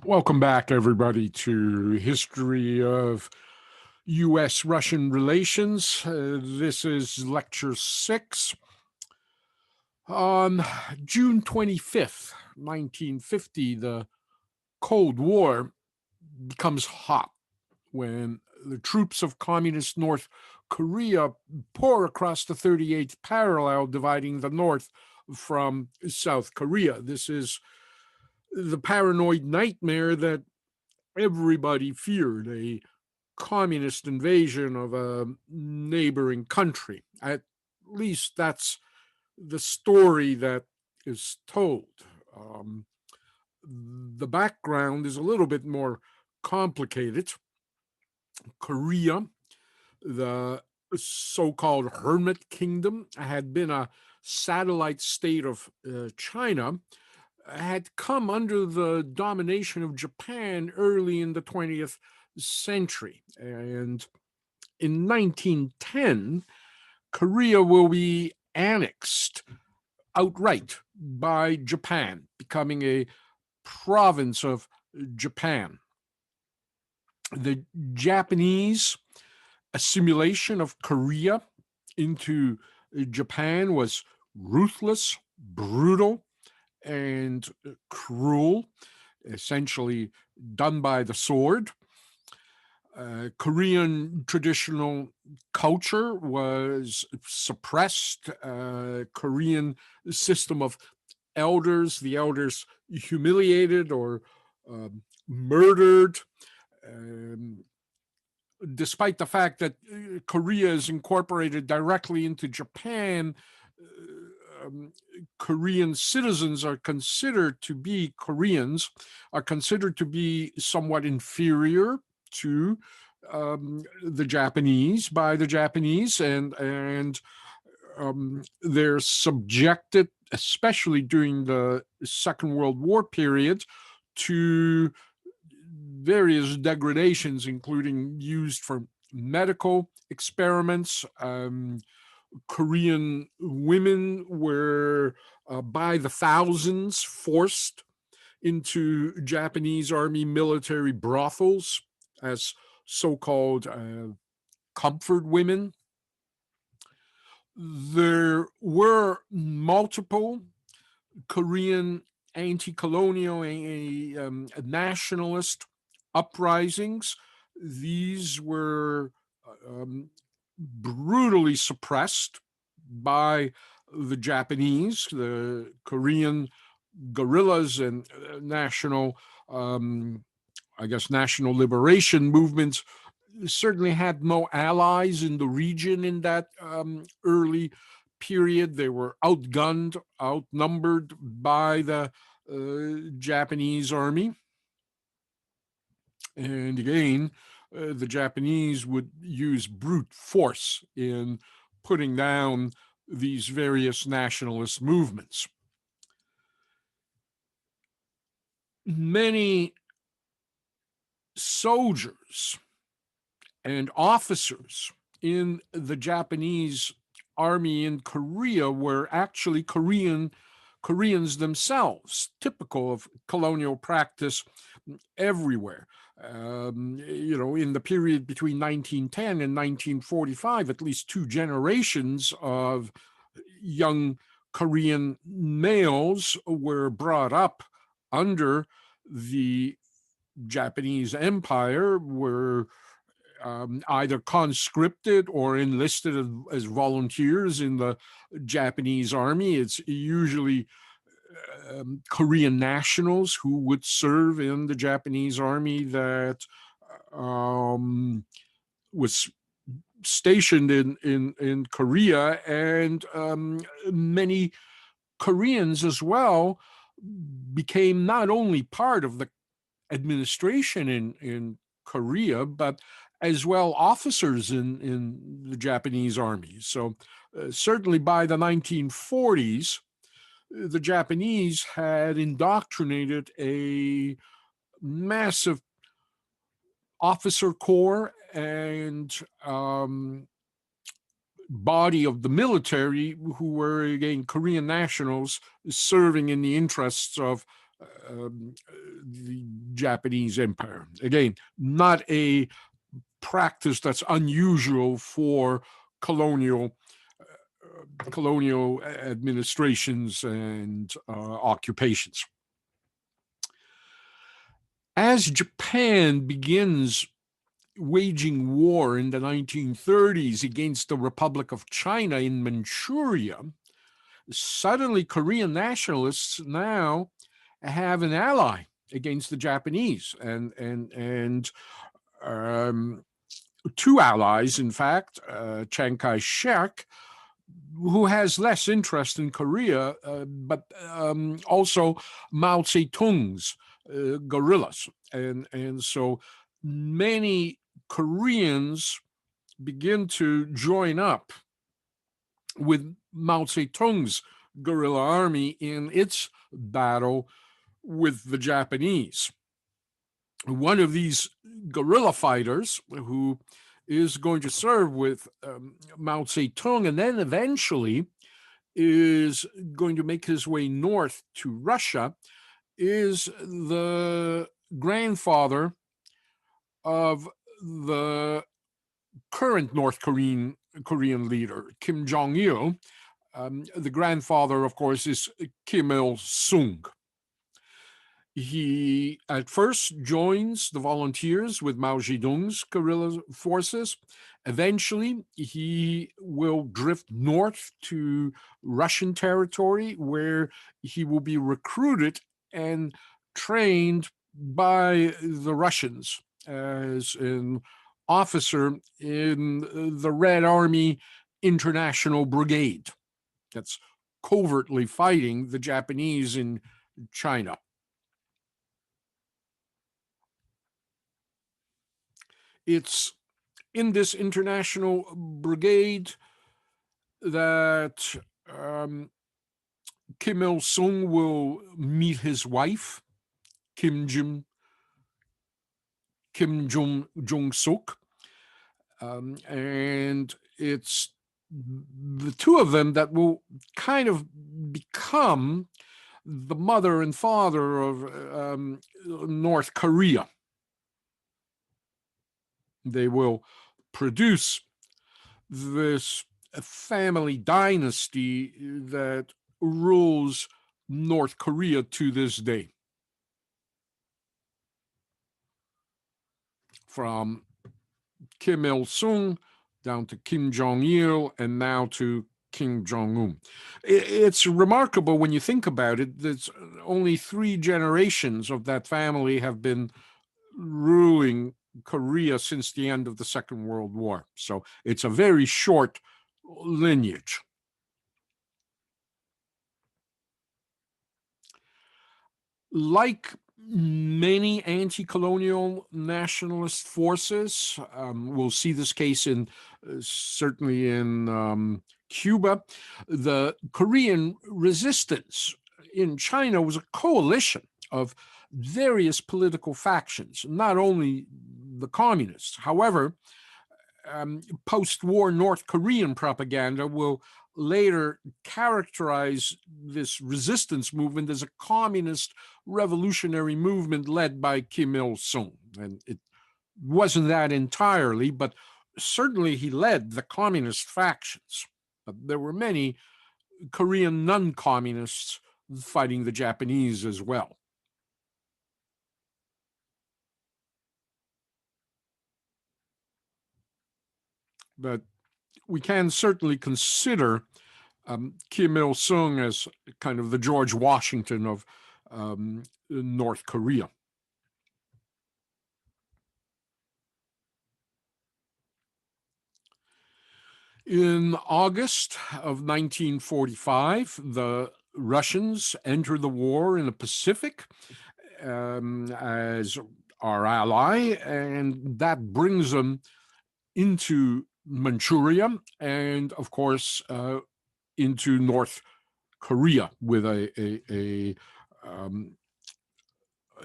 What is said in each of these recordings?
Welcome back, everybody, to History of U.S.-Russian Relations. This is Lecture 6. On June 25th, 1950, the Cold War becomes hot when the troops of Communist North Korea pour across the 38th parallel, dividing the North from South Korea. This is the paranoid nightmare that everybody feared, a communist invasion of a neighboring country. At least that's the story that is told. The background is a little bit more complicated. Korea, the so-called Hermit Kingdom, had been a satellite state of China, had come under the domination of Japan early in the 20th century. And in 1910, Korea will be annexed outright by Japan, becoming a province of Japan. The Japanese assimilation of Korea into Japan was ruthless, brutal, and cruel, essentially done by the sword. Korean traditional culture was suppressed. Korean system of elders, the elders humiliated or murdered. Despite the fact that Korea is incorporated directly into Japan, Korean citizens are considered to be Koreans, are considered to be somewhat inferior to the Japanese by the Japanese, and they're subjected, especially during the Second World War period, to various degradations, including used for medical experiments. Korean women were by the thousands forced into Japanese army military brothels as so-called comfort women. There were multiple Korean anti-colonial nationalist uprisings. These were brutally suppressed by the Japanese. The Korean guerrillas and national liberation movements certainly had no allies in the region in that early period. They were outgunned, outnumbered by the Japanese army. And again, the Japanese would use brute force in putting down these various nationalist movements. Many soldiers and officers in the Japanese army in Korea were actually Koreans themselves, typical of colonial practice everywhere. In the period between 1910 and 1945, at least two generations of young Korean males were brought up under the Japanese Empire, were either conscripted or enlisted as volunteers in the Japanese army. It's usually Korean nationals who would serve in the Japanese army that was stationed in Korea, and many Koreans as well became not only part of the administration in Korea, but as well officers in the Japanese army. So certainly by the 1940s, the Japanese had indoctrinated a massive officer corps and body of the military who were, again, Korean nationals serving in the interests of the Japanese Empire. Again, not a practice that's unusual for colonial administrations and occupations. As Japan begins waging war in the 1930s against the Republic of China in Manchuria, suddenly Korean nationalists now have an ally against the Japanese, and two allies, in fact, Chiang Kai-shek, who has less interest in Korea, but also Mao Zedong's guerrillas. And so many Koreans begin to join up with Mao Zedong's guerrilla army in its battle with the Japanese. One of these guerrilla fighters, who is going to serve with Mao Zedong and then eventually is going to make his way north to Russia, is the grandfather of the current North Korean leader, Kim Jong-il. The grandfather, of course, is Kim Il-sung. He at first joins the volunteers with Mao Zedong's guerrilla forces. Eventually, he will drift north to Russian territory, where he will be recruited and trained by the Russians as an officer in the Red Army International Brigade that's covertly fighting the Japanese in China. It's in this international brigade that Kim Il-sung will meet his wife, Kim Jong-suk, and it's the two of them that will kind of become the mother and father of North Korea. They will produce this family dynasty that rules North Korea to this day. From Kim Il-sung down to Kim Jong-il and now to Kim Jong-un. It's remarkable when you think about it that only 3 generations of that family have been ruling Korea since the end of the Second World War. So it's a very short lineage. Like many anti-colonial nationalist forces, we'll see this case in certainly in Cuba, the Korean resistance in China was a coalition of various political factions, not only the communists. However, post-war North Korean propaganda will later characterize this resistance movement as a communist revolutionary movement led by Kim Il-sung. And it wasn't that entirely, but certainly he led the communist factions. But there were many Korean non-communists fighting the Japanese as well. But we can certainly consider Kim Il-sung as kind of the George Washington of North Korea. In August of 1945, the Russians entered the war in the Pacific as our ally, and that brings them into Manchuria and, of course, into North Korea with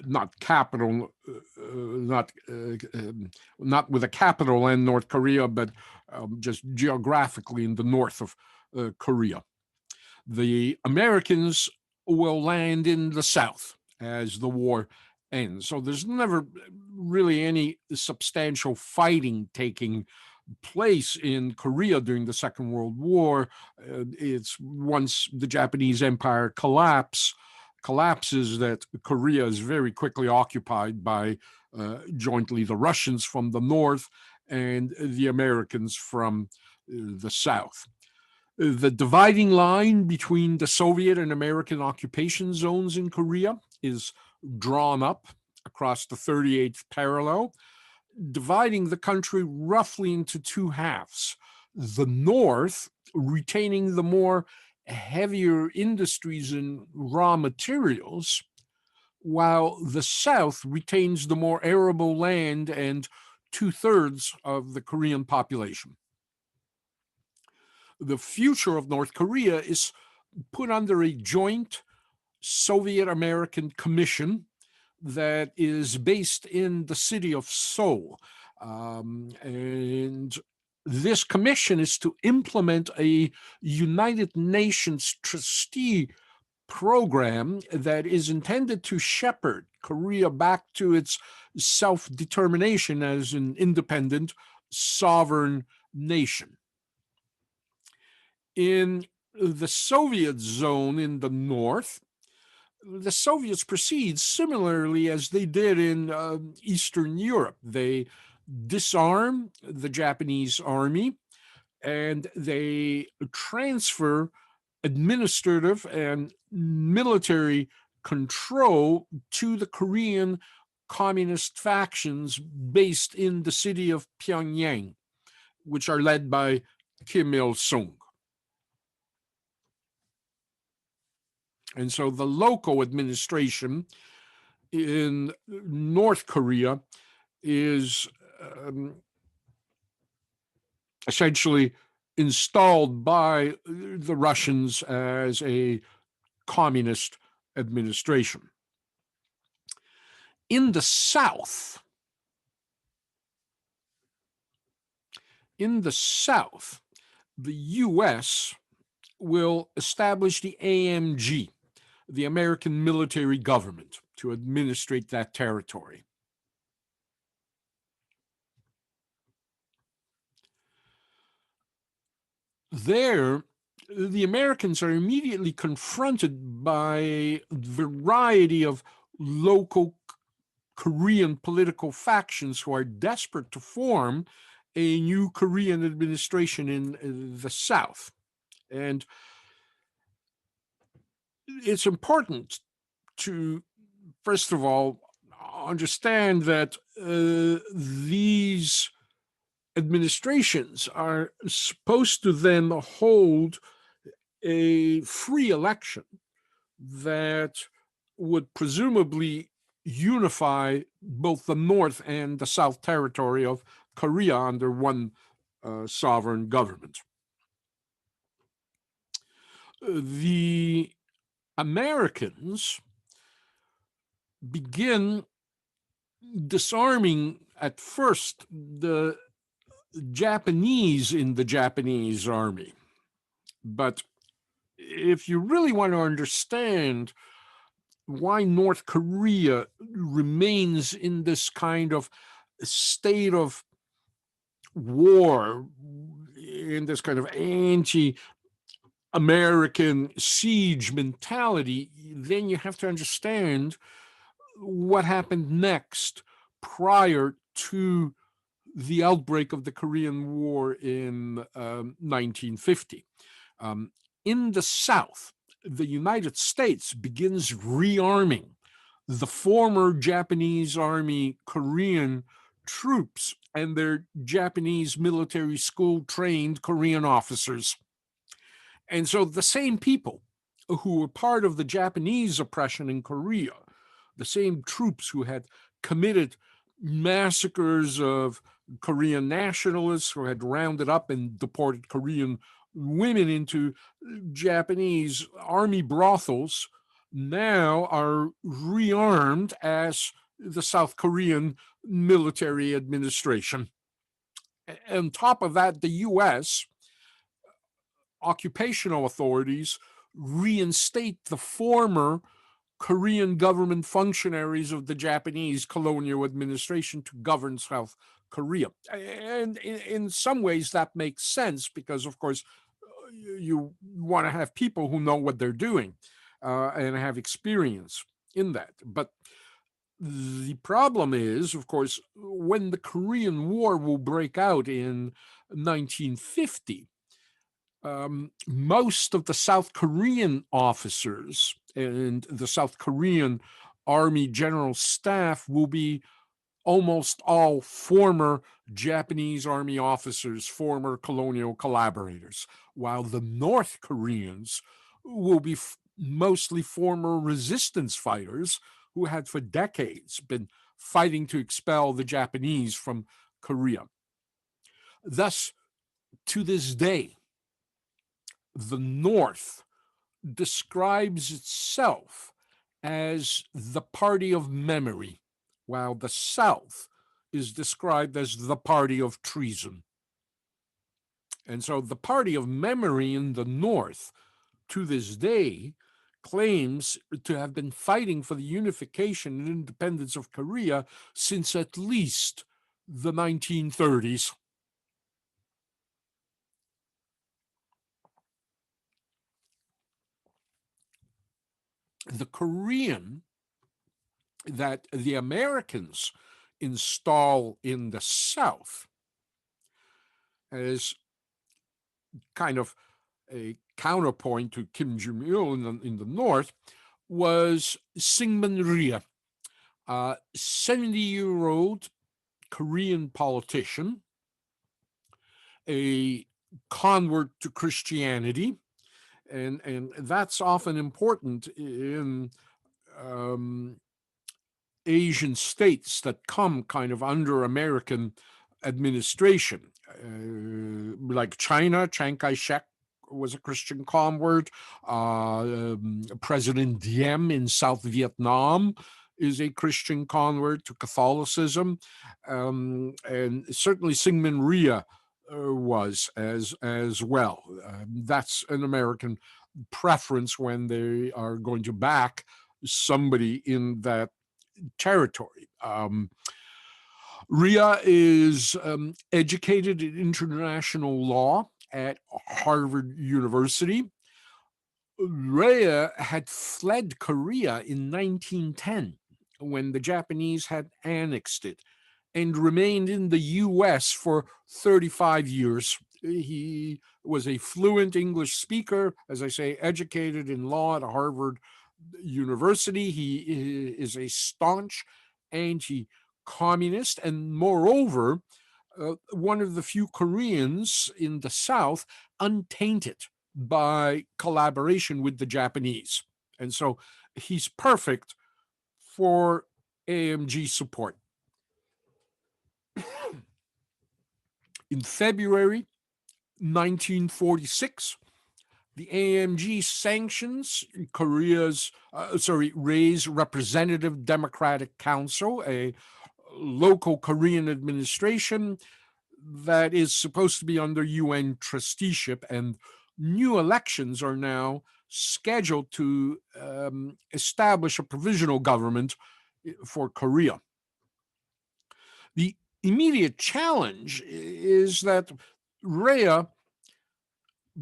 not capital, not with a capital in North Korea, but just geographically in the north of Korea. The Americans will land in the south as the war ends. So there's never really any substantial fighting taking place in Korea during the Second World War. It's once the Japanese Empire collapses that Korea is very quickly occupied by jointly the Russians from the north and the Americans from the south. The dividing line between the Soviet and American occupation zones in Korea is drawn up across the 38th parallel, dividing the country roughly into two halves. The north retaining the more heavier industries and raw materials, while the south retains the more arable land and 2/3 of the Korean population. The future of North Korea is put under a joint Soviet-American commission that is based in the city of Seoul. And this commission is to implement a United Nations trustee program that is intended to shepherd Korea back to its self-determination as an independent, sovereign nation. In the Soviet zone in the north, the Soviets proceed similarly as they did in Eastern Europe. They disarm the Japanese army and they transfer administrative and military control to the Korean communist factions based in the city of Pyongyang, which are led by Kim Il-sung. And so the local administration in North Korea is essentially installed by the Russians as a communist administration. In the South, the U.S. will establish the AMG, the American military government, to administrate that territory. There, the Americans are immediately confronted by a variety of local Korean political factions who are desperate to form a new Korean administration in the South. And it's important to, first of all, understand that these administrations are supposed to then hold a free election that would presumably unify both the North and the South territory of Korea under one sovereign government. The Americans begin disarming at first the Japanese in the Japanese army. But if you really want to understand why North Korea remains in this kind of state of war, in this kind of anti-American siege mentality, then you have to understand what happened next prior to the outbreak of the Korean War in 1950. In the South, the United States begins rearming the former Japanese Army Korean troops and their Japanese military school trained Korean officers. And so the same people who were part of the Japanese oppression in Korea, the same troops who had committed massacres of Korean nationalists, who had rounded up and deported Korean women into Japanese army brothels, now are rearmed as the South Korean military administration. On top of that, the U.S. occupational authorities reinstate the former Korean government functionaries of the Japanese colonial administration to govern South Korea. And in some ways that makes sense because, of course, you want to have people who know what they're doing and have experience in that. But the problem is, of course, when the Korean War will break out in 1950, most of the South Korean officers and the South Korean Army General Staff will be almost all former Japanese Army officers, former colonial collaborators, while the North Koreans will be mostly former resistance fighters who had for decades been fighting to expel the Japanese from Korea. Thus, to this day, the North describes itself as the party of memory, while the South is described as the party of treason. And so the party of memory in the North, to this day, claims to have been fighting for the unification and independence of Korea since at least the 1930s. The Korean that the Americans install in the South as kind of a counterpoint to Kim Jong-il in the North was Syngman Rhee, a 70-year-old Korean politician, a convert to Christianity, and that's often important in Asian states that come kind of under American administration, like China. Chiang Kai-shek was a Christian convert. President Diem in South Vietnam is a Christian convert to Catholicism, and certainly Syngman Rhee was as well. That's an American preference when they are going to back somebody in that territory. Rhee is educated in international law at Harvard University. Rhee had fled Korea in 1910 when the Japanese had annexed it and remained in the U.S. for 35 years. He was a fluent English speaker, as I say, educated in law at Harvard University. He is a staunch anti-communist, and moreover, one of the few Koreans in the South untainted by collaboration with the Japanese. And so he's perfect for AMG support. In February 1946, the AMG sanctions Rhee's Representative Democratic Council, a local Korean administration that is supposed to be under UN trusteeship, and new elections are now scheduled to establish a provisional government for Korea. The immediate challenge is that Rhee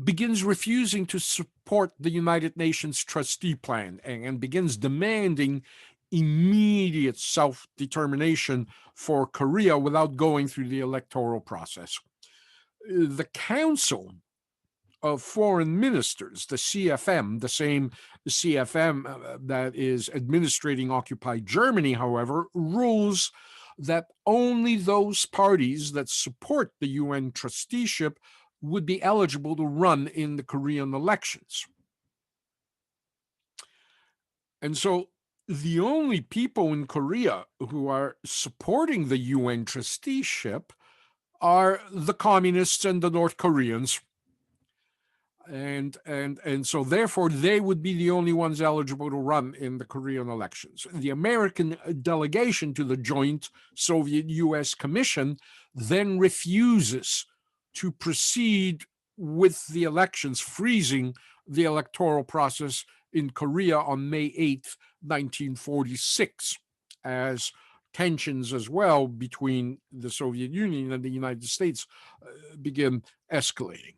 begins refusing to support the United Nations trustee plan and begins demanding immediate self-determination for Korea without going through the electoral process. The Council of Foreign Ministers, the CFM, the same CFM that is administrating occupied Germany, however, rules that only those parties that support the UN trusteeship would be eligible to run in the Korean elections. And so the only people in Korea who are supporting the UN trusteeship are the communists and the North Koreans. And so therefore they would be the only ones eligible to run in the Korean elections. The American delegation to the joint Soviet-US Commission then refuses to proceed with the elections, freezing the electoral process in Korea on May 8th, 1946, as tensions as well between the Soviet Union and the United States begin escalating.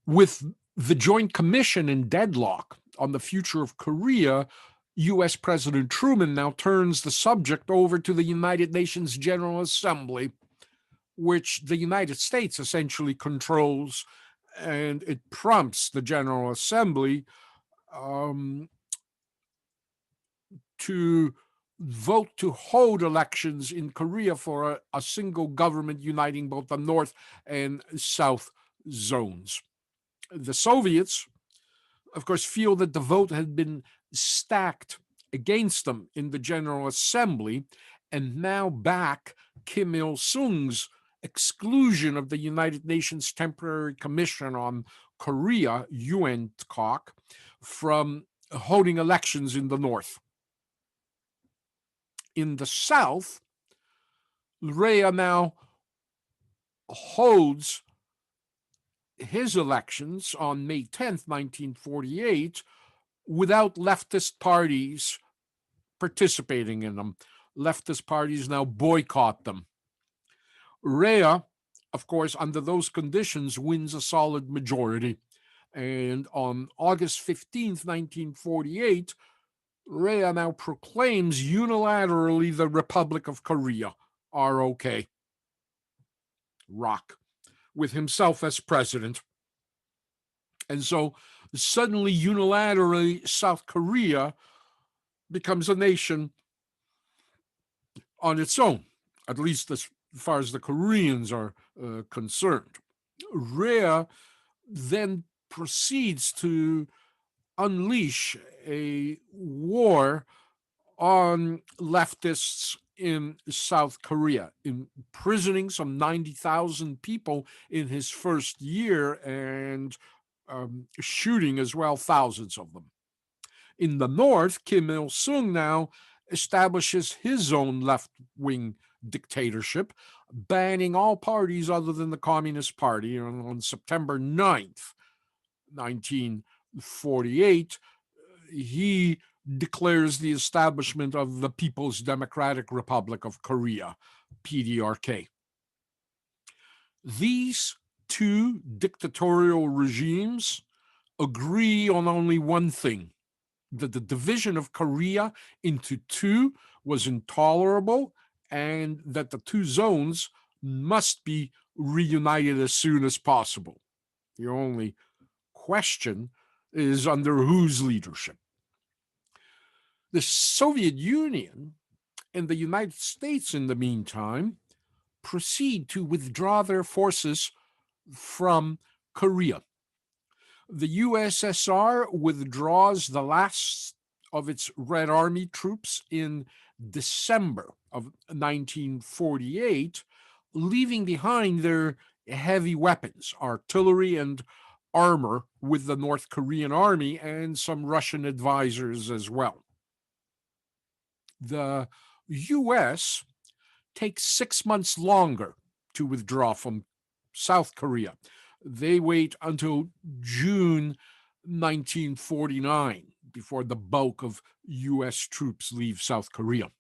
With the Joint Commission in deadlock on the future of Korea, U.S. President Truman now turns the subject over to the United Nations General Assembly, which the United States essentially controls, and it prompts the General Assembly to vote to hold elections in Korea for a single government uniting both the North and South zones. The Soviets, of course, feel that the vote had been stacked against them in the General Assembly and now back Kim Il-sung's exclusion of the United Nations Temporary Commission on Korea, UNTCOC, from holding elections in the North. In the South, Rhea now holds his elections on May 10th, 1948, without leftist parties participating in them. Leftist parties now boycott them. Rhea, of course, under those conditions, wins a solid majority. And on August 15th, 1948, Rhea now proclaims unilaterally the Republic of Korea, ROK, ROK, with himself as president. And so suddenly, unilaterally, South Korea becomes a nation on its own, at least as far as the Koreans are concerned. Rhea then proceeds to unleash a war on leftists in South Korea, imprisoning some 90,000 people in his first year and shooting as well thousands of them. In the North, Kim Il-sung now establishes his own left-wing dictatorship, banning all parties other than the Communist Party. On September 9th, 1948, he declares the establishment of the People's Democratic Republic of Korea, PDRK. These two dictatorial regimes agree on only one thing: that the division of Korea into two was intolerable and that the two zones must be reunited as soon as possible. The only question is under whose leadership. The Soviet Union and the United States, in the meantime, proceed to withdraw their forces from Korea. The USSR withdraws the last of its Red Army troops in December of 1948, leaving behind their heavy weapons, artillery, and armor with the North Korean army and some Russian advisors as well. The U.S. takes 6 months longer to withdraw from South Korea. They wait until June 1949 before the bulk of U.S. troops leave South Korea.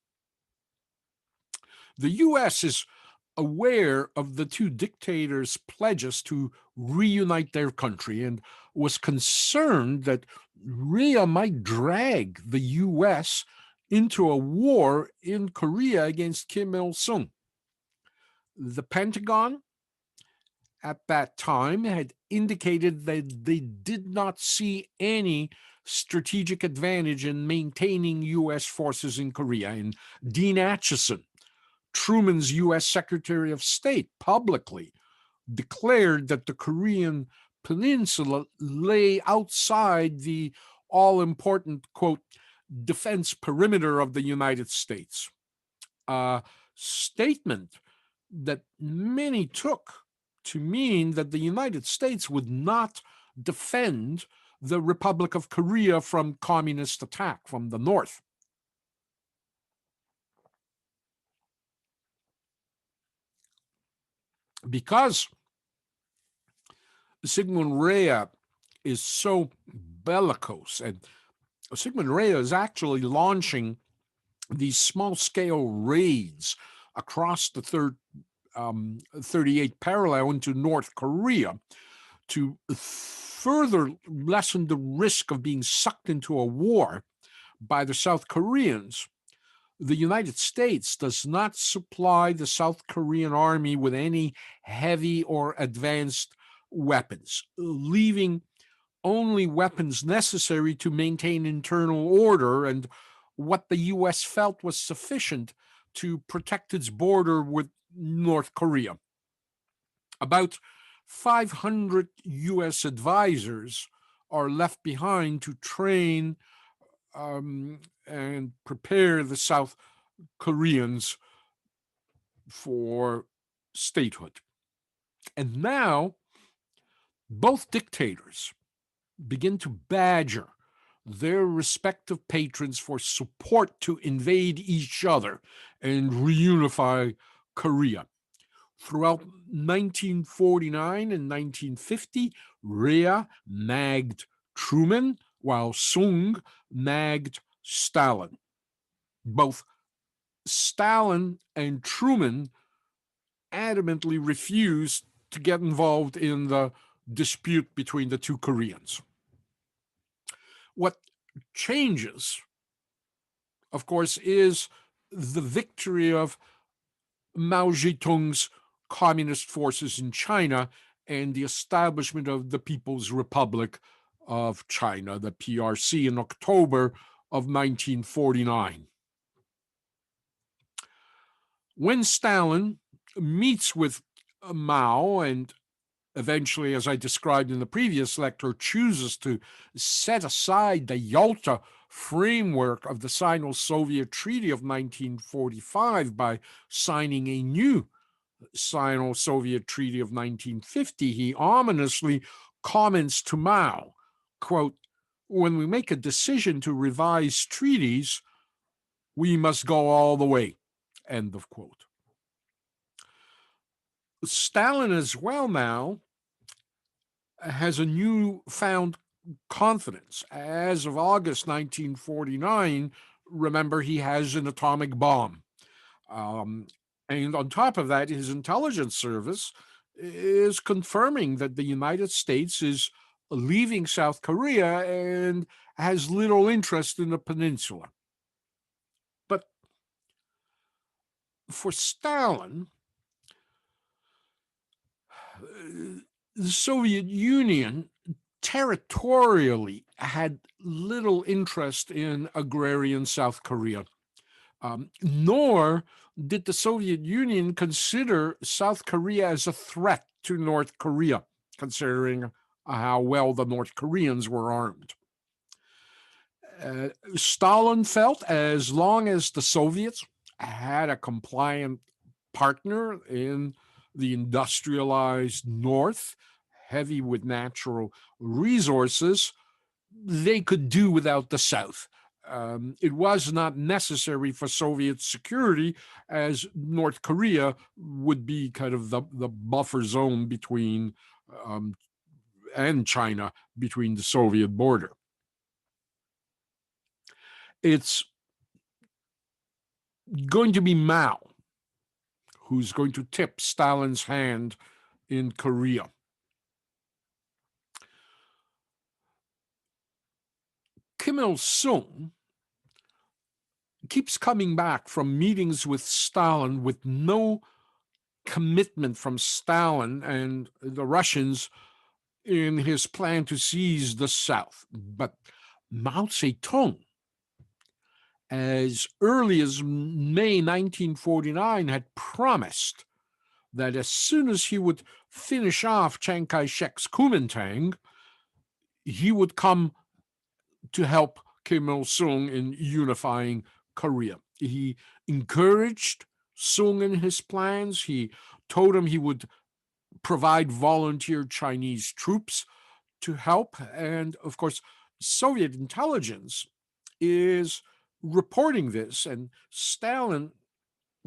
The U.S. is aware of the two dictators' pledges to reunite their country and was concerned that Rhea might drag the U.S. into a war in Korea against Kim Il-sung. The Pentagon at that time had indicated that they did not see any strategic advantage in maintaining U.S. forces in Korea. And Dean Acheson, Truman's U.S. Secretary of State, publicly declared that the Korean peninsula lay outside the all-important, quote, defense perimeter of the United States. A statement that many took to mean that the United States would not defend the Republic of Korea from communist attack from the North. Because Sigmund Rhea is so bellicose and Sigmund Rea is actually launching these small-scale raids across the 38th parallel into North Korea to further lessen the risk of being sucked into a war by the South Koreans. The United States does not supply the South Korean army with any heavy or advanced weapons, leaving only weapons necessary to maintain internal order and what the U.S. felt was sufficient to protect its border with North Korea. About 500 U.S. advisors are left behind to train and prepare the South Koreans for statehood. And now, both dictators begin to badger their respective patrons for support to invade each other and reunify Korea. Throughout 1949 and 1950, Rea nagged Truman, while Sung nagged Stalin. Both Stalin and Truman adamantly refused to get involved in the dispute between the two Koreans. What changes, of course, is the victory of Mao Zedong's communist forces in China and the establishment of the People's Republic of China, the PRC, in October of 1949. When Stalin meets with Mao and eventually, as I described in the previous lecture, chooses to set aside the Yalta framework of the Sino-Soviet Treaty of 1945 by signing a new Sino-Soviet Treaty of 1950, he ominously comments to Mao, quote, "When we make a decision to revise treaties, we must go all the way," end of quote. Stalin as well now has a newfound confidence. As of August 1949, remember, he has an atomic bomb. And on top of that, his intelligence service is confirming that the United States is leaving South Korea and has little interest in the peninsula. But for Stalin, the Soviet Union territorially had little interest in agrarian South Korea, nor did the Soviet Union consider South Korea as a threat to North Korea, considering how well the North Koreans were armed. Stalin felt as long as the Soviets had a compliant partner in the industrialized North, heavy with natural resources, they could do without the South. It was not necessary for Soviet security, as North Korea would be kind of the buffer zone between and China between the Soviet border. It's going to be Mao who's going to tip Stalin's hand in Korea. Kim Il-sung keeps coming back from meetings with Stalin with no commitment from Stalin and the Russians in his plan to seize the South. But Mao Zedong, as early as May 1949, had promised that as soon as he would finish off Chiang Kai-shek's Kuomintang, he would come to help Kim Il-sung in unifying Korea. He encouraged Sung in his plans. He told him he would provide volunteer Chinese troops to help. And of course, Soviet intelligence is reporting this, and Stalin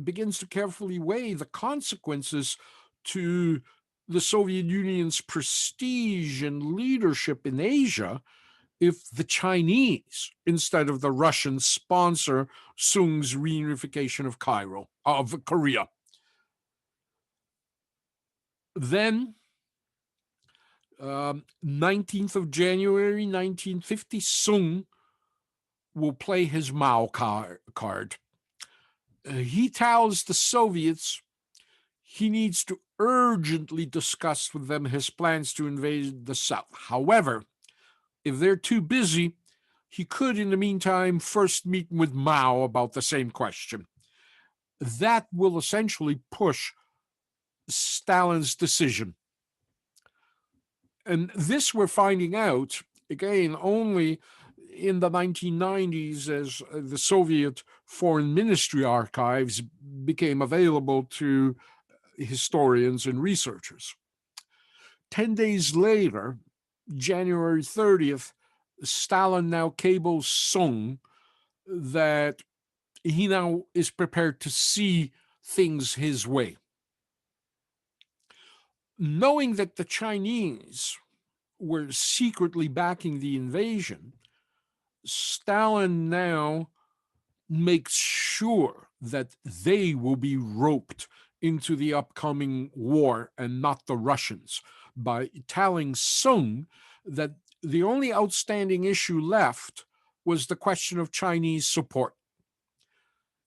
begins to carefully weigh the consequences to the Soviet Union's prestige and leadership in Asia if the Chinese, instead of the Russians, sponsor Sung's reunification of Korea. Then, 19th of January, 1950, Sung will play his Mao card. He tells the Soviets he needs to urgently discuss with them his plans to invade the South. However, if they're too busy, he could, in the meantime, first meet with Mao about the same question. That will essentially push Stalin's decision. And this we're finding out, again, only in the 1990s as the Soviet Foreign Ministry archives became available to historians and researchers. 10 days later, January 30th, Stalin now cables Sung that he now is prepared to see things his way. Knowing that the Chinese were secretly backing the invasion, Stalin now makes sure that they will be roped into the upcoming war and not the Russians by telling Sung that the only outstanding issue left was the question of Chinese support.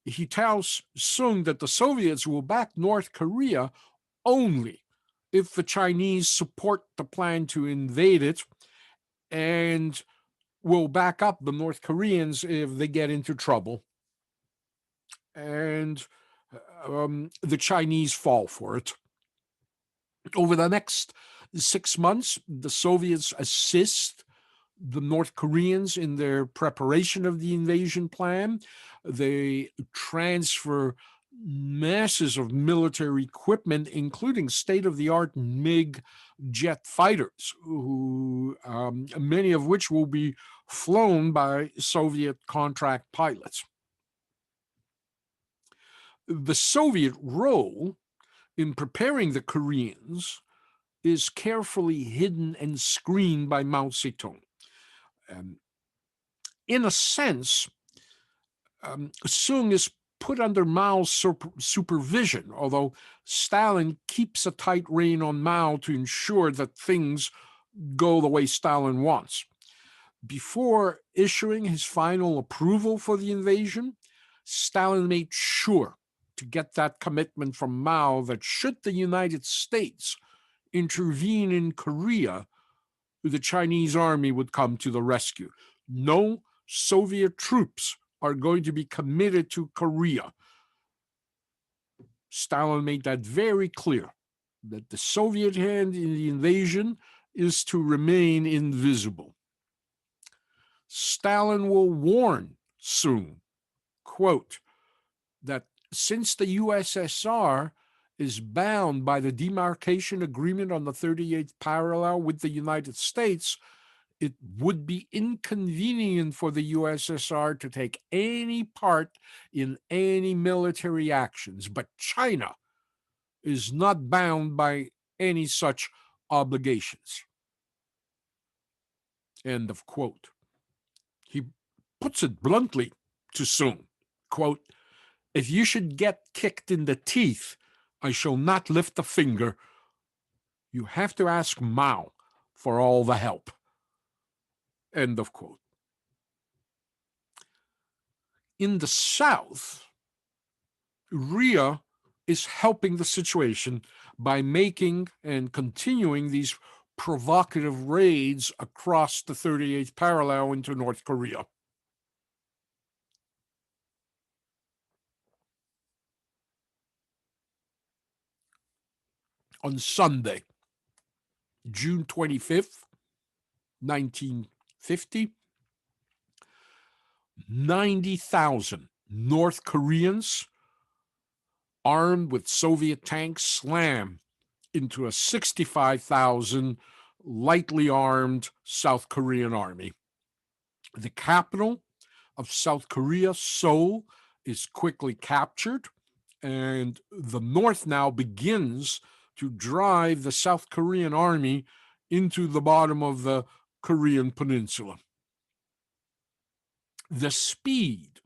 He tells Sung that the Soviets will back North Korea only if the Chinese support the plan to invade it, and will back up the North Koreans if they get into trouble. And the Chinese fall for it. Over the next 6 months, the Soviets assist the North Koreans in their preparation of the invasion plan. They transfer masses of military equipment, including state-of-the-art MiG jet fighters, who many of which will be flown by Soviet contract pilots. The Soviet role in preparing the Koreans is carefully hidden and screened by Mao Zedong. In a sense, Sung is put under Mao's supervision, although Stalin keeps a tight rein on Mao to ensure that things go the way Stalin wants. Before issuing his final approval for the invasion, Stalin made sure to get that commitment from Mao that should the United States intervene in Korea, the Chinese army would come to the rescue. No Soviet troops are going to be committed to Korea. Stalin made that very clear, that the Soviet hand in the invasion is to remain invisible. Stalin will warn Sung, quote, that since the USSR is bound by the demarcation agreement on the 38th parallel with the United States, it would be inconvenient for the USSR to take any part in any military actions, but China is not bound by any such obligations. End of quote. He puts it bluntly to Sung, quote, if you should get kicked in the teeth, I shall not lift a finger. You have to ask Mao for all the help. End of quote. In the South, Ria is helping the situation by making and continuing these provocative raids across the 38th parallel into North Korea. On Sunday, June 25th, 1950, 90,000 North Koreans armed with Soviet tanks slam into a 65,000 lightly armed South Korean army. The capital of South Korea, Seoul, is quickly captured, and the North now begins to drive the South Korean army into the bottom of the Korean peninsula. The speed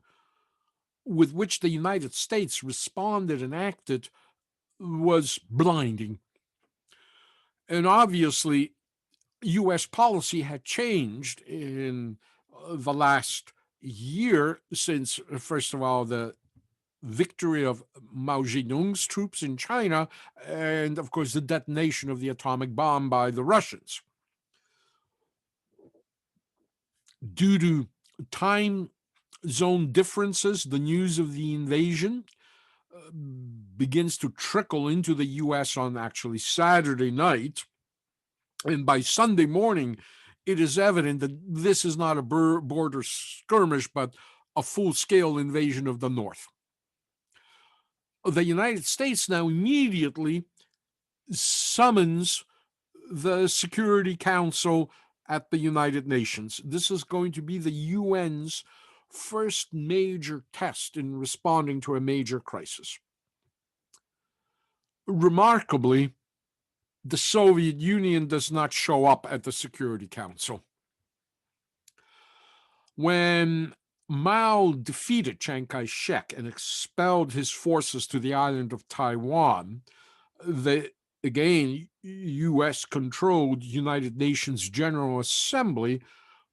with which the United States responded and acted was blinding. And obviously, U.S. policy had changed in the last year since, first of all, the victory of Mao Zedong's troops in China, and of course, the detonation of the atomic bomb by the Russians. Due to time zone differences, the news of the invasion begins to trickle into the U.S. on actually Saturday night. And by Sunday morning, it is evident that this is not a border skirmish, but a full-scale invasion of the North. The United States now immediately summons the Security Council at the United Nations. This is going to be the UN's first major test in responding to a major crisis. Remarkably, the Soviet Union does not show up at the Security Council. When Mao defeated Chiang Kai-shek and expelled his forces to the island of Taiwan, the U.S.-controlled United Nations General Assembly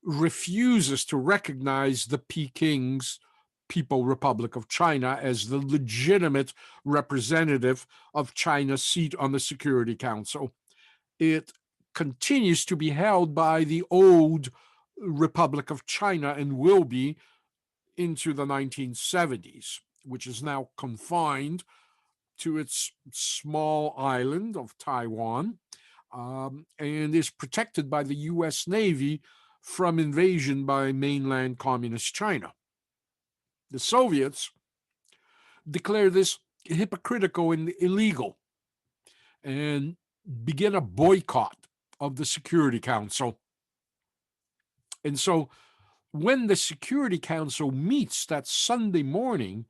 refuses to recognize the Peking's People's Republic of China as the legitimate representative of China's seat on the Security Council. It continues to be held by the old Republic of China and will be into the 1970s, which is now confined to its small island of Taiwan, and is protected by the U.S. Navy from invasion by mainland communist China. The Soviets declare this hypocritical and illegal and begin a boycott of the Security Council. And so when the Security Council meets that Sunday morning,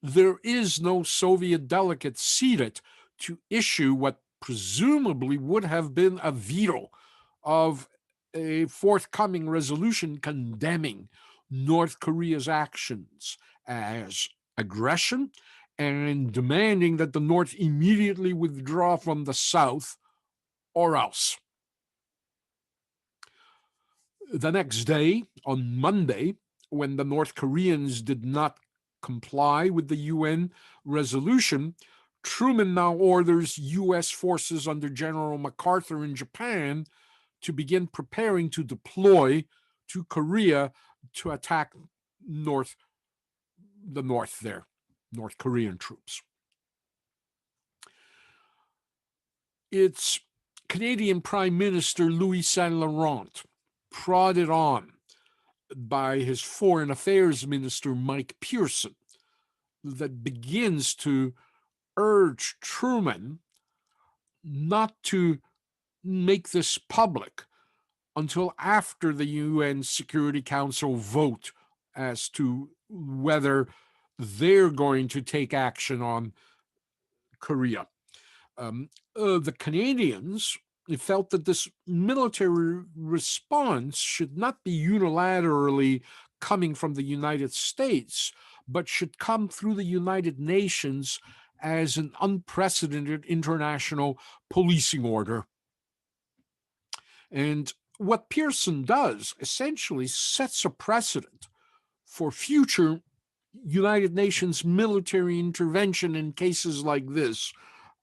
there is no Soviet delegate seated to issue what presumably would have been a veto of a forthcoming resolution condemning North Korea's actions as aggression and demanding that the North immediately withdraw from the South or else. The next day, on Monday, when the North Koreans did not comply with the UN resolution, Truman now orders U.S. forces under General MacArthur in Japan to begin preparing to deploy to Korea to attack the North there, North Korean troops. It's Canadian Prime Minister Louis Saint Laurent, prodded on by his Foreign Affairs Minister Mike Pearson, that begins to urge Truman not to make this public until after the UN Security Council vote as to whether they're going to take action on Korea. The Canadians felt that this military response should not be unilaterally coming from the United States, but should come through the United Nations as an unprecedented international policing order. And what Pearson does essentially sets a precedent for future United Nations military intervention in cases like this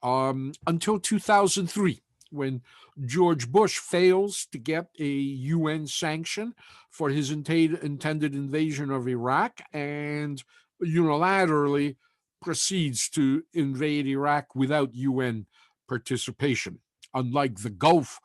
until 2003, when George Bush fails to get a UN sanction for his intended invasion of Iraq and unilaterally proceeds to invade Iraq without UN participation. Unlike the Gulf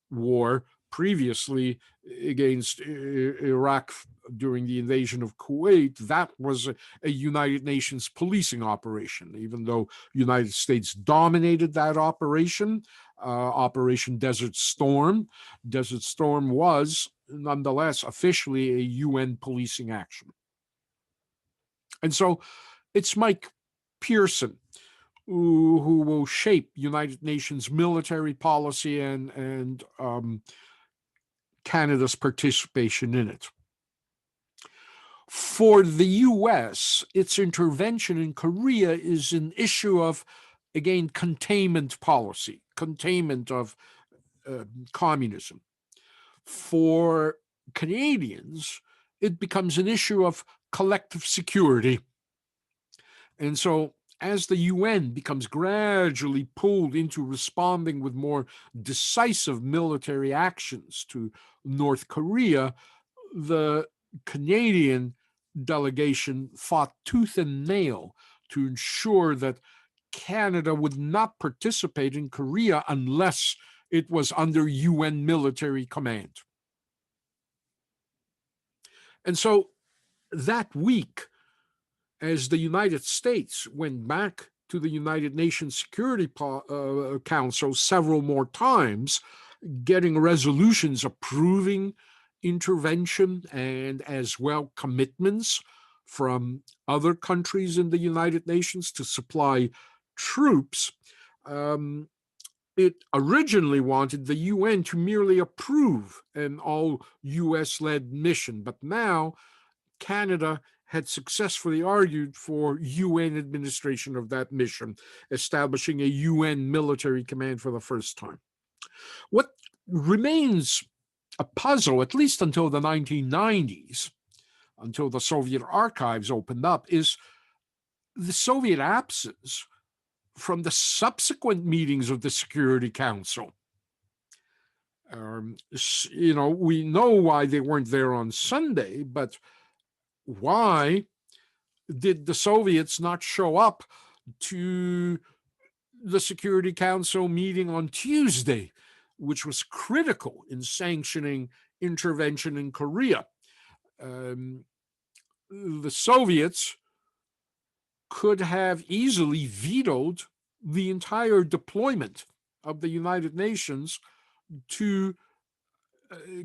War previously against Iraq during the invasion of Kuwait, that was a United Nations policing operation, even though United States dominated that operation. Operation Desert Storm. Desert Storm was nonetheless officially a UN policing action. And so it's Mike Pearson who will shape United Nations military policy and Canada's participation in it. For the U.S., its intervention in Korea is an issue of, again, containment policy, containment of communism. For Canadians, it becomes an issue of collective security. And so, as the UN becomes gradually pulled into responding with more decisive military actions to North Korea, the Canadian delegation fought tooth and nail to ensure that Canada would not participate in Korea unless it was under UN military command. And so that week, as the United States went back to the United Nations Security Council several more times, getting resolutions approving intervention and as well commitments from other countries in the United Nations to supply troops. It originally wanted the UN to merely approve an all US-led mission, but now Canada had successfully argued for UN administration of that mission, establishing a UN military command for the first time. What remains a puzzle, at least until the 1990s, until the Soviet archives opened up, is the Soviet absence from the subsequent meetings of the Security Council. We know why they weren't there on Sunday, but why did the Soviets not show up to the Security Council meeting on Tuesday, which was critical in sanctioning intervention in Korea? The Soviets could have easily vetoed the entire deployment of the United Nations to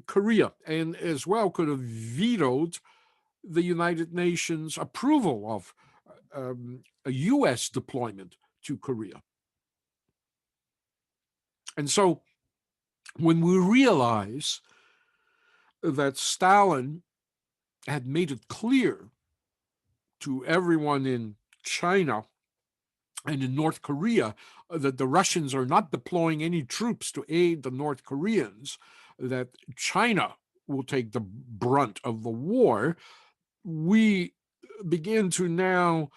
Korea, and as well could have vetoed the United Nations approval of a U.S. deployment to Korea. And so when we realize that Stalin had made it clear to everyone in China and in North Korea that the Russians are not deploying any troops to aid the North Koreans, that China will take the brunt of the war, we begin to now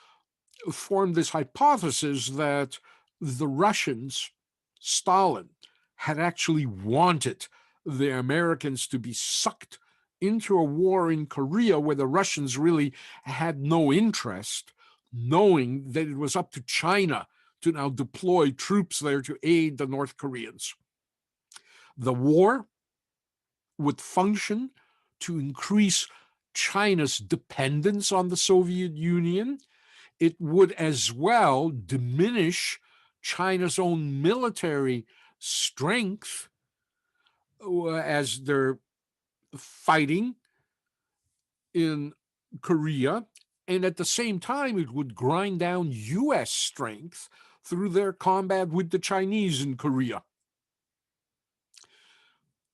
form this hypothesis that the Russians, Stalin, had actually wanted the Americans to be sucked into a war in Korea where the Russians really had no interest, knowing that it was up to China to now deploy troops there to aid the North Koreans. The war would function to increase China's dependence on the Soviet Union. It would as well diminish China's own military strength as they're fighting in Korea. And at the same time, it would grind down U.S. strength through their combat with the Chinese in Korea.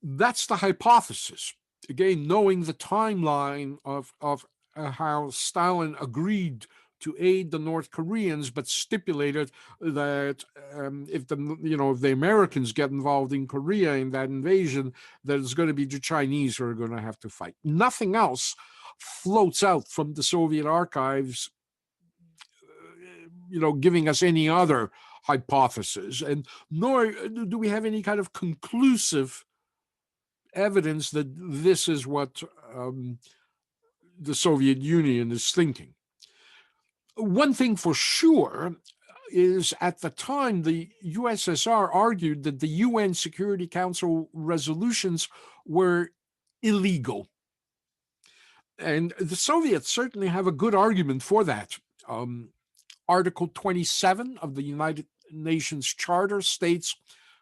That's the hypothesis. Again, knowing the timeline of how Stalin agreed to aid the North Koreans, but stipulated that if the Americans get involved in Korea in that invasion, that it's going to be the Chinese who are going to have to fight. Nothing else floats out from the Soviet archives, giving us any other hypothesis, and nor do we have any kind of conclusive evidence that this is what the Soviet Union is thinking. One thing for sure is at the time, the USSR argued that the UN Security Council resolutions were illegal. And the Soviets certainly have a good argument for that. Article 27 of the United Nations Charter states,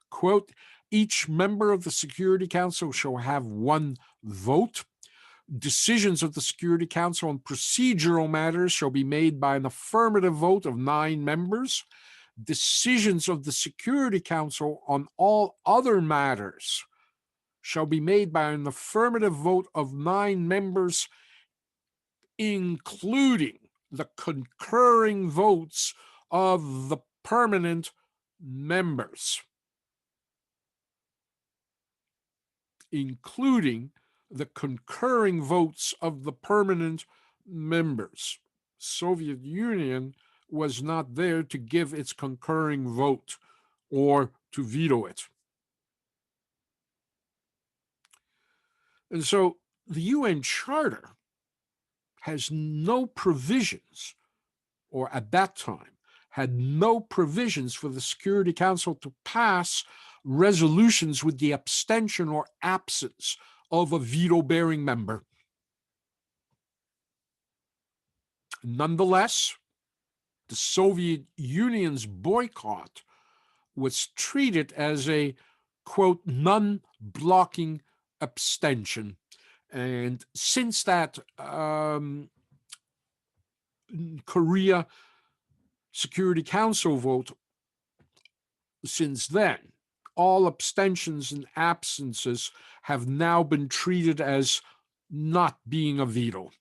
quote, "Each member of the Security Council shall have one vote. Decisions of the Security Council on procedural matters shall be made by an affirmative vote of 9 members. Decisions of the Security Council on all other matters shall be made by an affirmative vote of 9 members, including the concurring votes of the permanent members, including the concurring votes of the permanent members. Soviet Union was not there to give its concurring vote or to veto it. And so the UN Charter has no provisions, or at that time, had no provisions for the Security Council to pass resolutions with the abstention or absence of a veto-bearing member. Nonetheless, the Soviet Union's boycott was treated as a, quote, non-blocking abstention. And since that Korea Security Council vote, since then, all abstentions and absences have now been treated as not being a veto.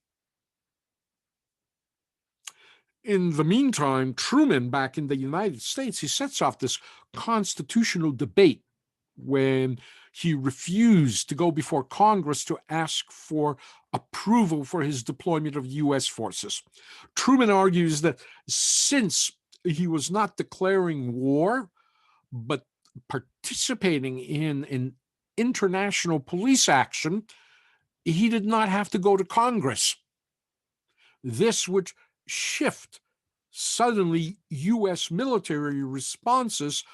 In the meantime, Truman, back in the United States, he sets off this constitutional debate when he refused to go before Congress to ask for approval for his deployment of U.S. forces. Truman argues that since he was not declaring war, but participating in an international police action, he did not have to go to Congress. This would shift suddenly U.S. military responses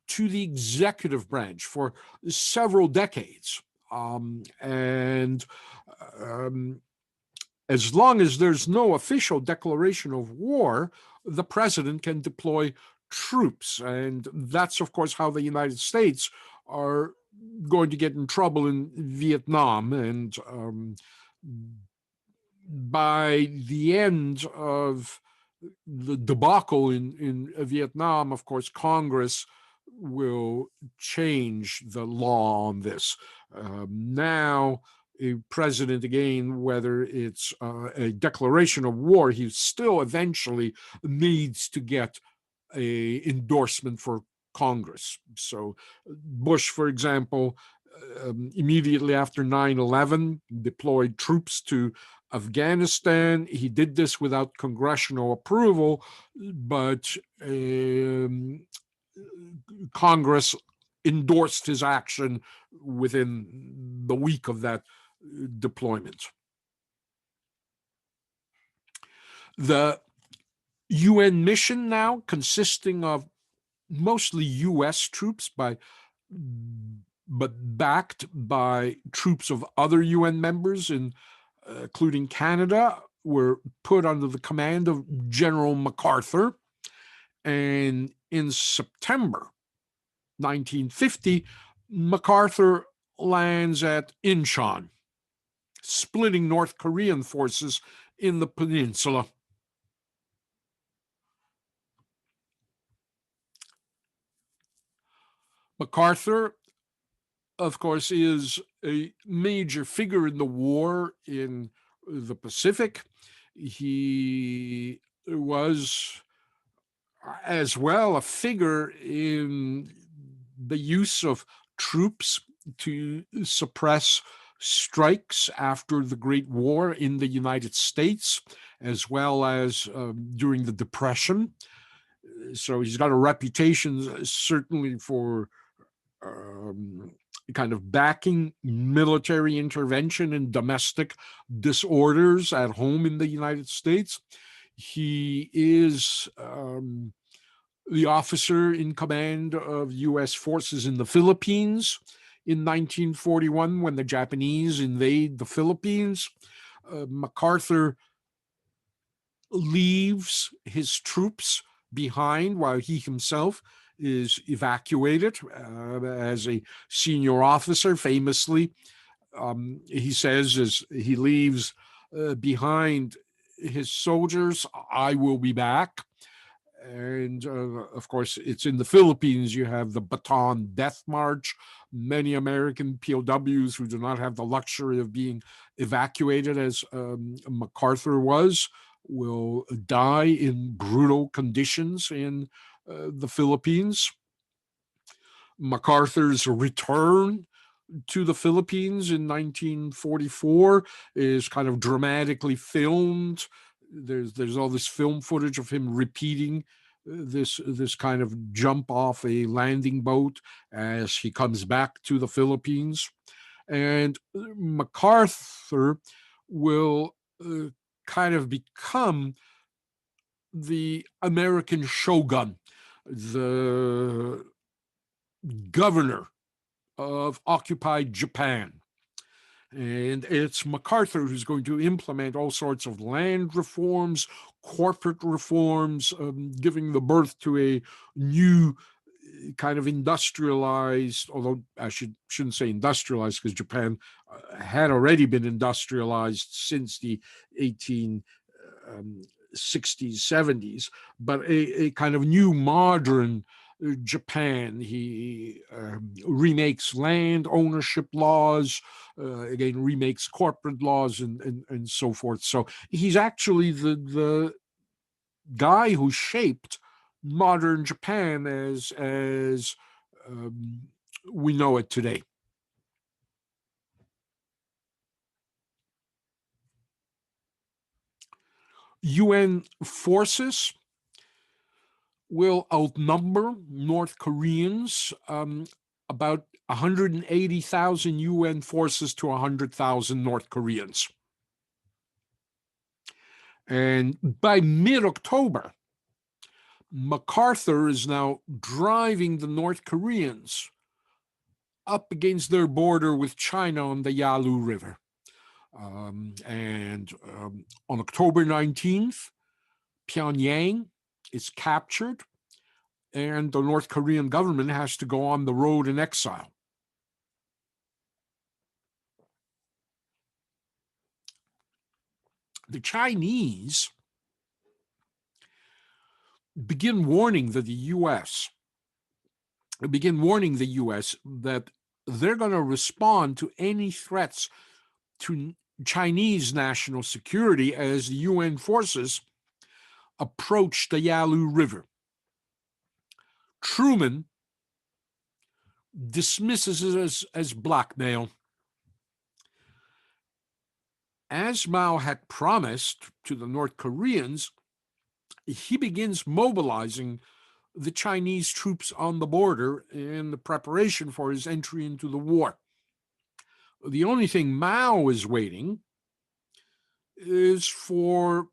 to the executive branch for several decades. As long as there's no official declaration of war, the president can deploy troops. And that's, of course, how the United States are going to get in trouble in Vietnam. And by the end of the debacle in Vietnam, of course, Congress will change the law on this. Now, a president, again, whether it's a declaration of war, he still eventually needs to get an endorsement for Congress. So Bush, for example, immediately after 9/11, deployed troops to Afghanistan. He did this without congressional approval, but Congress endorsed his action within the week of that deployment. The UN mission now, consisting of mostly U.S. troops, but backed by troops of other UN members, including Canada, were put under the command of General MacArthur. And in September 1950, MacArthur lands at Incheon, splitting North Korean forces in the peninsula. MacArthur, of course, is a major figure in the war in the Pacific. He was as well a figure in the use of troops to suppress strikes after the Great War in the United States, as well as during the Depression. So he's got a reputation certainly for kind of backing military intervention in domestic disorders at home in the United States. He is the officer in command of U.S. forces in the Philippines in 1941 when the Japanese invade the Philippines. MacArthur leaves his troops behind while he himself is evacuated as a senior officer. Famously, he says as he leaves behind his soldiers, "I will be back." And of course, it's in the Philippines. You have the Bataan Death March. Many American POWs who do not have the luxury of being evacuated, as MacArthur was, will die in brutal conditions in the Philippines. MacArthur's return to the Philippines in 1944 is kind of dramatically filmed. There's all this film footage of him repeating this kind of jump off a landing boat as he comes back to the Philippines. And MacArthur will kind of become the American shogun, the governor of occupied Japan. And it's MacArthur who's going to implement all sorts of land reforms, corporate reforms, giving the birth to a new kind of industrialized, although I shouldn't say industrialized, because Japan had already been industrialized since the 1860s, 70s, but a kind of new modern Japan. He remakes land ownership laws, again, remakes corporate laws, and so forth. So he's actually the guy who shaped modern Japan as we know it today. UN forces will outnumber North Koreans, about 180,000 UN forces to 100,000 North Koreans. And by mid-October, MacArthur is now driving the North Koreans up against their border with China on the Yalu River. And on October 19th, Pyongyang is captured, and the North Korean government has to go on the road in exile. The Chinese begin warning the U.S. that they're going to respond to any threats to Chinese national security as the UN forces approach the Yalu River. Truman dismisses it as blackmail. As Mao had promised to the North Koreans, he begins mobilizing the Chinese troops on the border in the preparation for his entry into the war. The only thing Mao is waiting is for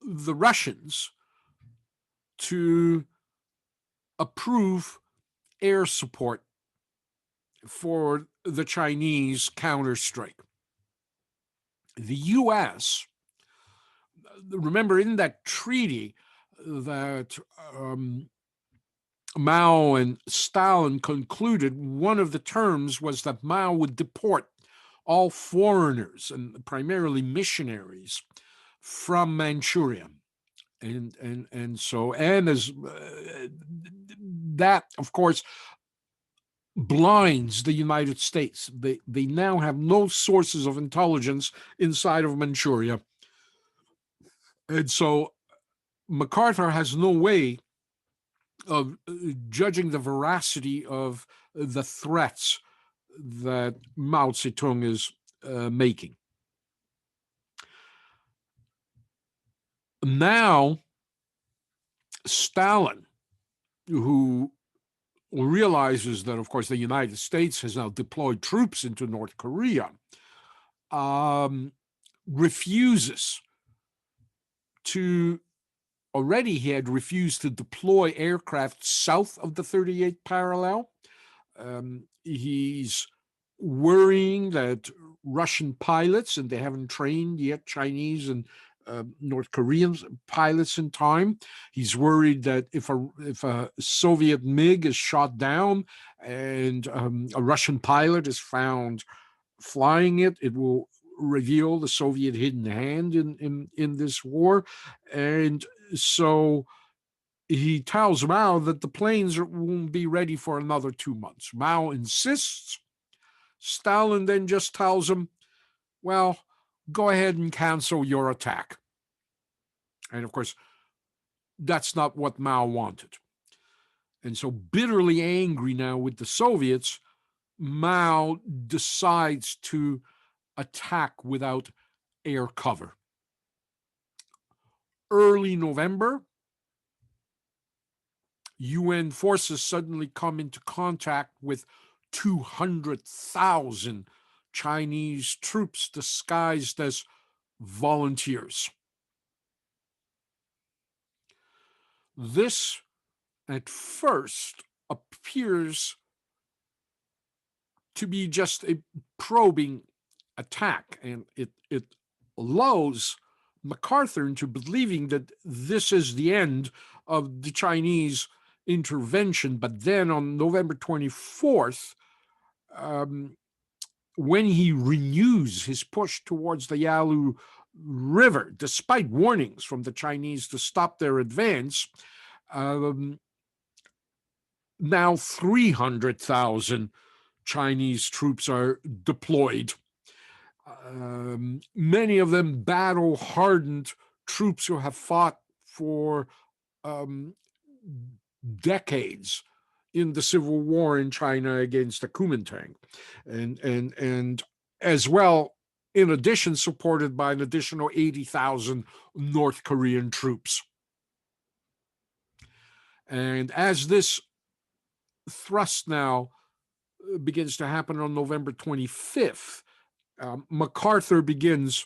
the Russians to approve air support for the Chinese counterstrike. The U.S., remember in that treaty that Mao and Stalin concluded, one of the terms was that Mao would deport all foreigners, and primarily missionaries, from Manchuria. And so as that, of course, blinds the United States. They now have no sources of intelligence inside of Manchuria. And so MacArthur has no way of judging the veracity of the threats that Mao Zedong is making. Now, Stalin, who realizes that, of course, the United States has now deployed troops into North Korea, refuses to, already he had refused to deploy aircraft south of the 38th parallel. He's worrying that Russian pilots, and they haven't trained yet Chinese and North Korean pilots in time. He's worried that if a Soviet MiG is shot down and a Russian pilot is found flying it, it will reveal the Soviet hidden hand in this war. And so he tells Mao that the planes won't be ready for another 2 months. Mao insists. Stalin then just tells him, well, go ahead and cancel your attack. And of course, that's not what Mao wanted. And so, bitterly angry now with the Soviets, Mao decides to attack without air cover. Early November, UN forces suddenly come into contact with 200,000 Chinese troops disguised as volunteers. This, at first, appears to be just a probing attack, and it lulls MacArthur into believing that this is the end of the Chinese intervention. But then on November 24th, when he renews his push towards the Yalu River, despite warnings from the Chinese to stop their advance, now 300,000 Chinese troops are deployed. Many of them battle-hardened troops who have fought for decades in the civil war in China against the Kuomintang, and as well, in addition, supported by an additional 80,000 North Korean troops. And as this thrust now begins to happen on November 25th, MacArthur begins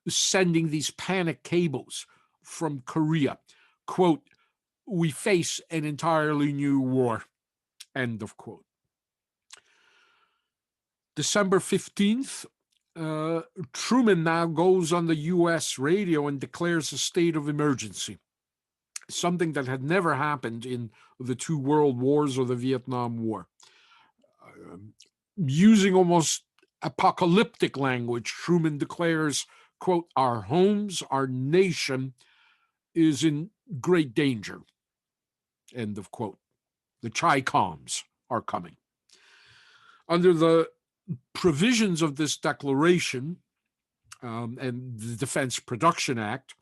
sending these panic cables from Korea. Quote, "We face an entirely new war," end of quote. December 15th, Truman now goes on the U.S. radio and declares a state of emergency, something that had never happened in the two world wars or the Vietnam War. Using almost apocalyptic language, Truman declares, quote, "Our homes, our nation is in great danger," end of quote. The Chi-Coms are coming. Under the provisions of this declaration and the Defense Production Act,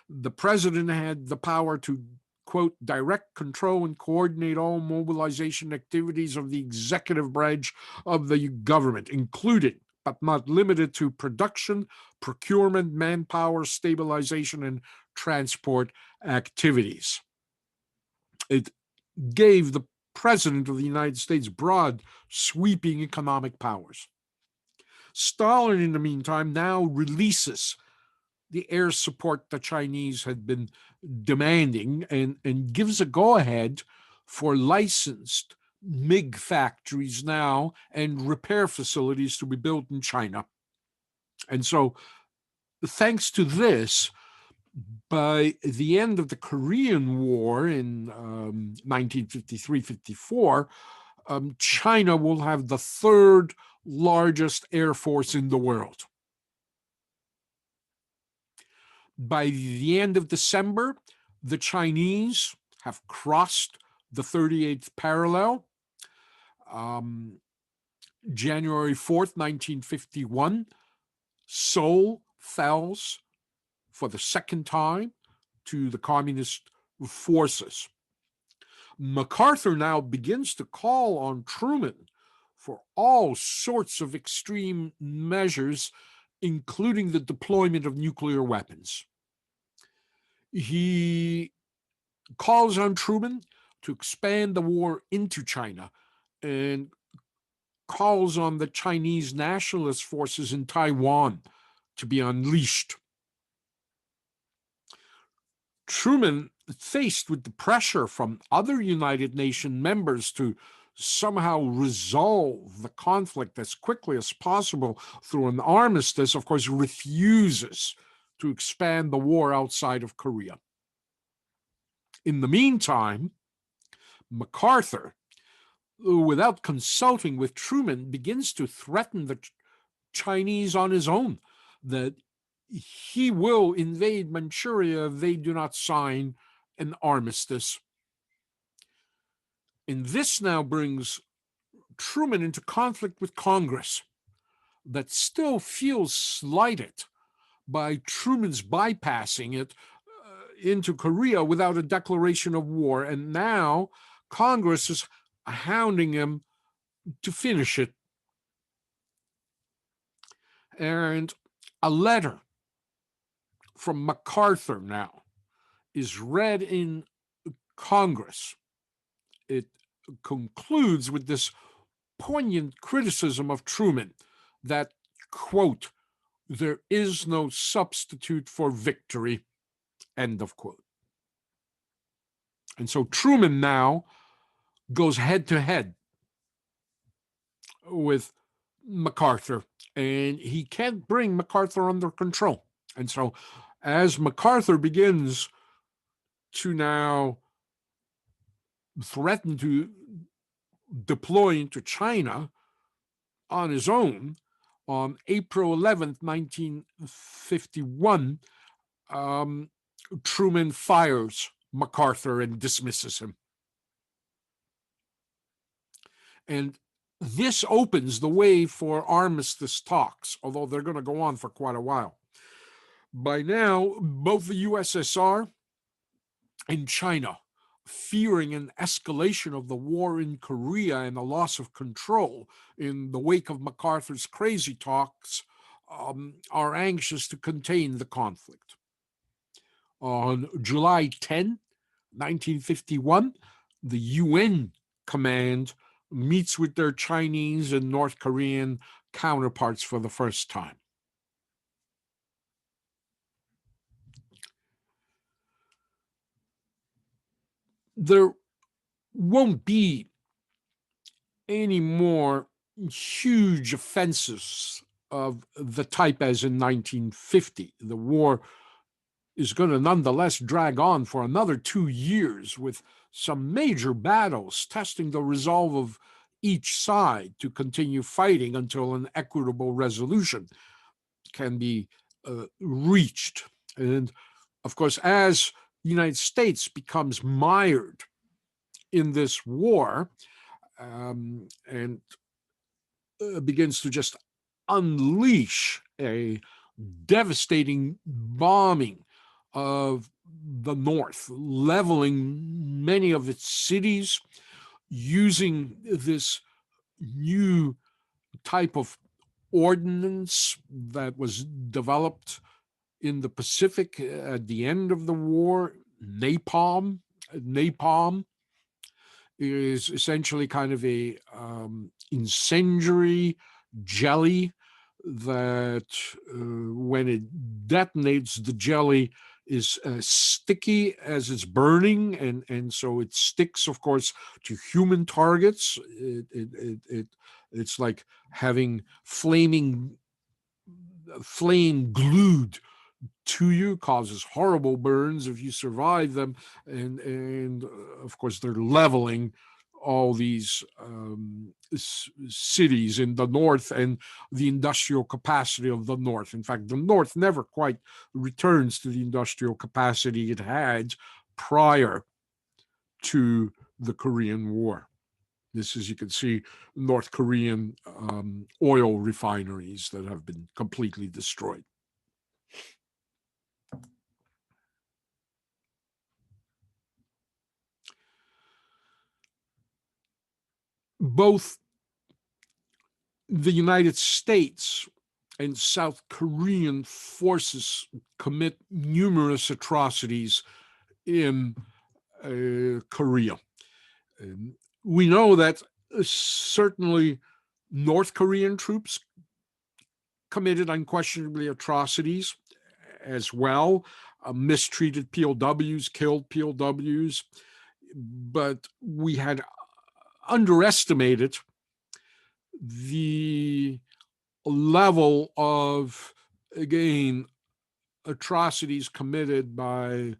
the president had the power to, quote, "direct, control, and coordinate all mobilization activities of the executive branch of the government, including, but not limited to, production, procurement, manpower, stabilization, and transport activities." It gave the President of the United States broad, sweeping economic powers. Stalin, in the meantime, now releases the air support the Chinese had been demanding and gives a go-ahead for licensed MiG factories now and repair facilities to be built in China. And so, thanks to this, by the end of the Korean War in 1953-54, China will have the third largest air force in the world. By the end of December, the Chinese have crossed the 38th parallel. January 4th, 1951, Seoul falls for the second time to the communist forces. MacArthur now begins to call on Truman for all sorts of extreme measures, including the deployment of nuclear weapons. He calls on Truman to expand the war into China and calls on the Chinese nationalist forces in Taiwan to be unleashed. Truman, faced with the pressure from other United Nations members to somehow resolve the conflict as quickly as possible through an armistice, of course, refuses to expand the war outside of Korea. In the meantime, MacArthur, without consulting with Truman, begins to threaten the Chinese on his own, that he will invade Manchuria if they do not sign an armistice. And this now brings Truman into conflict with Congress that still feels slighted by Truman's bypassing it into Korea without a declaration of war. And now Congress is hounding him to finish it. And a letter from MacArthur now is read in Congress. It concludes with this poignant criticism of Truman that, quote, there is no substitute for victory, end of quote. And so Truman now goes head to head with MacArthur, and he can't bring MacArthur under control. And so as MacArthur begins to now threaten to deploy into China on his own, on April 11th, 1951, Truman fires MacArthur and dismisses him. And this opens the way for armistice talks, although they're going to go on for quite a while. By now, both the USSR and China, fearing an escalation of the war in Korea and a loss of control in the wake of MacArthur's crazy talks, are anxious to contain the conflict. On July 10, 1951, the UN command meets with their Chinese and North Korean counterparts for the first time. There won't be any more huge offensives of the type as in 1950. The war is going to nonetheless drag on for another 2 years with some major battles testing the resolve of each side to continue fighting until an equitable resolution can be reached. And of course, as the United States becomes mired in this war and begins to just unleash a devastating bombing of the North, leveling many of its cities, using this new type of ordnance that was developed in the Pacific at the end of the war, napalm. Napalm is essentially kind of a incendiary jelly that when it detonates, the jelly is sticky as it's burning, and so it sticks, of course, to human targets. It's like having flame glued to you, causes horrible burns if you survive them, and of course they're leveling all these cities in the North and the industrial capacity of the North. In fact, the North never quite returns to the industrial capacity it had prior to the Korean War. This, as you can see, North Korean oil refineries that have been completely destroyed. Both the United States and South Korean forces commit numerous atrocities in Korea. We know that certainly North Korean troops committed unquestionably atrocities as well, mistreated POWs, killed POWs, but we had underestimated the level of, again, atrocities committed by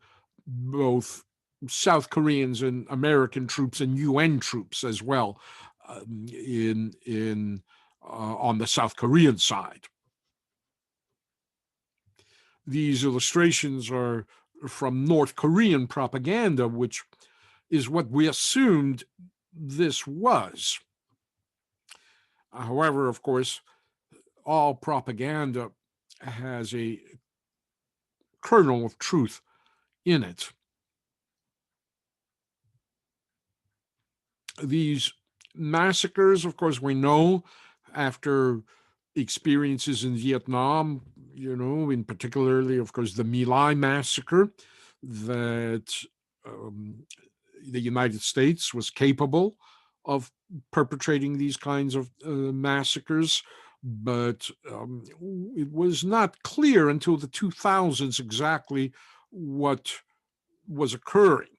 both South Koreans and American troops and UN troops as well on the South Korean side. These illustrations are from North Korean propaganda, which is what we assumed this was. However, of course, all propaganda has a kernel of truth in it. These massacres, of course, we know after experiences in Vietnam, in particularly, of course, the My Lai massacre, that the United States was capable of perpetrating these kinds of massacres, but it was not clear until the 2000s exactly what was occurring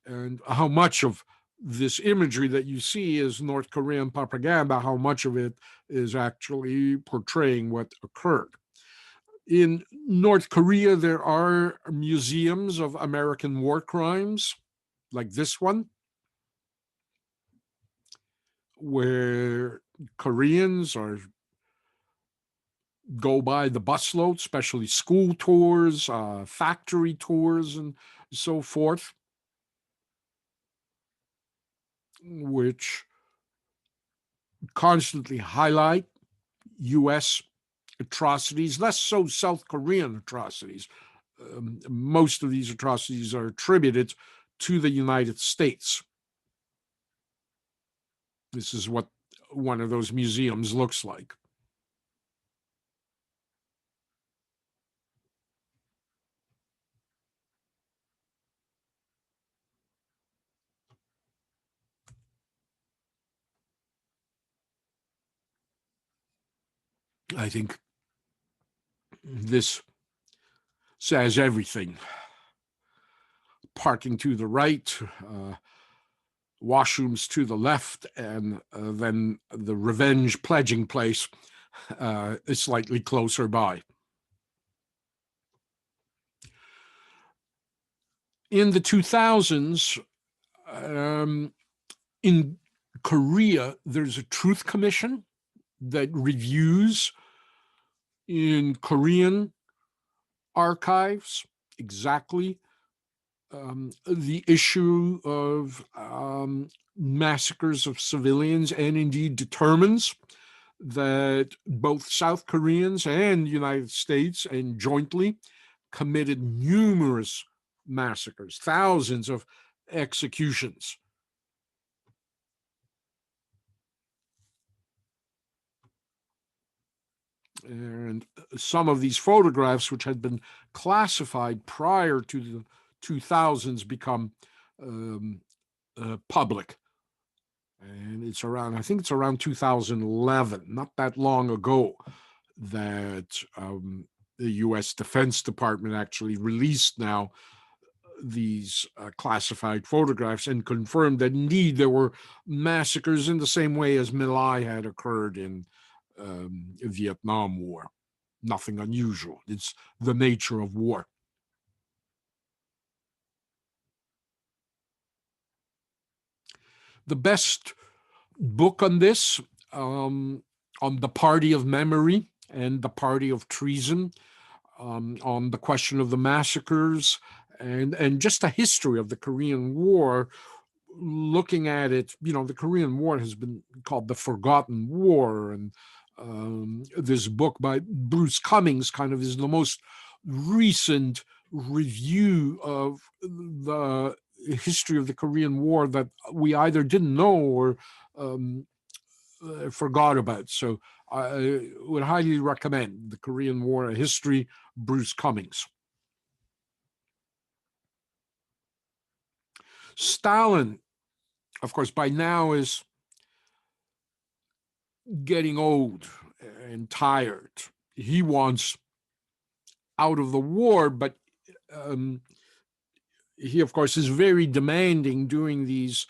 and how much of this imagery that you see is North Korean propaganda, how much of it is actually portraying what occurred. In North Korea, there are museums of American war crimes, like this one, where Koreans go by the busload, especially school tours, factory tours, and so forth, which constantly highlight U.S. atrocities, less so South Korean atrocities. Most of these atrocities are attributed to the United States. This is what one of those museums looks like. I think this says everything. Parking to the right, washrooms to the left, and then the revenge pledging place is slightly closer by. In the 2000s, in Korea, there's a truth commission that reviews in Korean archives exactly the issue of massacres of civilians, and indeed determines that both South Koreans and United States, and jointly, committed numerous massacres, thousands of executions. And some of these photographs, which had been classified prior to the 2000s, become public. And I think it's around 2011, not that long ago, that the U.S. Defense Department actually released now these classified photographs and confirmed that indeed there were massacres in the same way as My Lai had occurred in Vietnam War. Nothing unusual. It's the nature of war. The best book on this, on the party of memory and the party of treason, on the question of the massacres, and just a history of the Korean War, looking at it, the Korean War has been called the Forgotten War, and this book by Bruce Cummings kind of is the most recent review of the history of the Korean War that we either didn't know or forgot about. So I would highly recommend The Korean War, A History, Bruce Cummings. Stalin, of course, by now is getting old and tired. He wants out of the war, but he, of course, is very demanding during these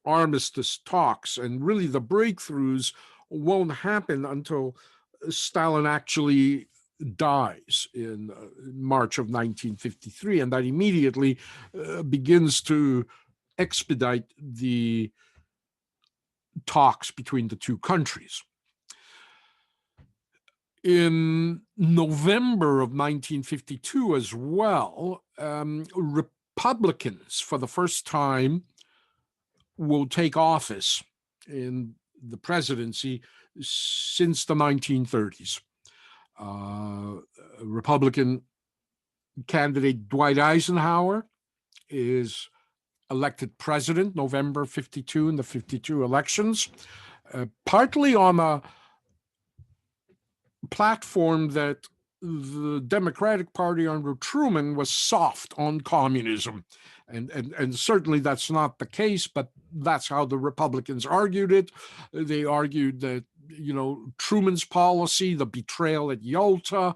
armistice talks, and really the breakthroughs won't happen until Stalin actually dies in March of 1953, and that immediately begins to expedite the talks between the two countries. In November of 1952 as well, Republicans, for the first time, will take office in the presidency since the 1930s. Republican candidate Dwight Eisenhower is elected president November 52 in the 52 elections, partly on a platform that the Democratic Party under Truman was soft on communism. And certainly that's not the case, but that's how the Republicans argued it. They argued that, Truman's policy, the betrayal at Yalta,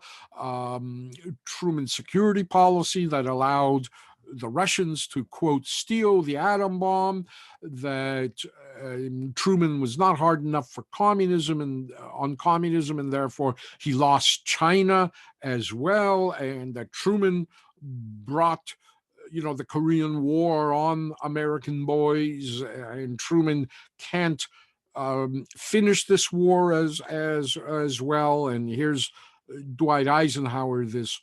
Truman's security policy that allowed the Russians to, quote, steal the atom bomb, that Truman was not hard enough for communism and on communism, and therefore he lost China as well, and that Truman brought the Korean War on American boys, and Truman can't finish this war as well. And here's Dwight Eisenhower, this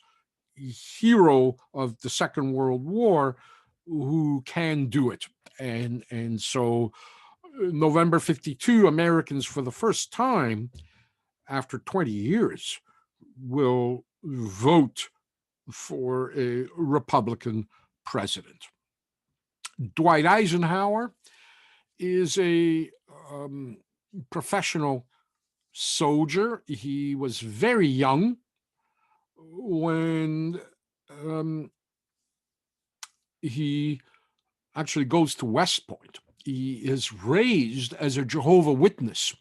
hero of the Second World War, who can do it. And so November 52, Americans for the first time after 20 years will vote for a Republican president. Dwight Eisenhower is a professional soldier. He was very young when he actually goes to West Point. He is raised as a Jehovah's Witness.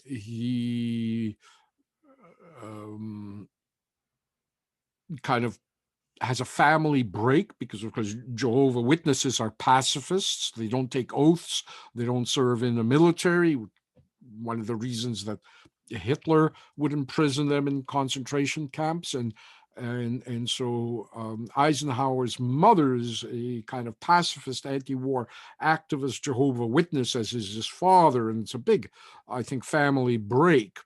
He kind of has a family break because Jehovah's Witnesses are pacifists. They don't take oaths. They don't serve in the military. One of the reasons that Hitler would imprison them in concentration camps. And so Eisenhower's mother is a kind of pacifist, anti-war activist, Jehovah's Witness, as is his father. And it's a big, I think, family break.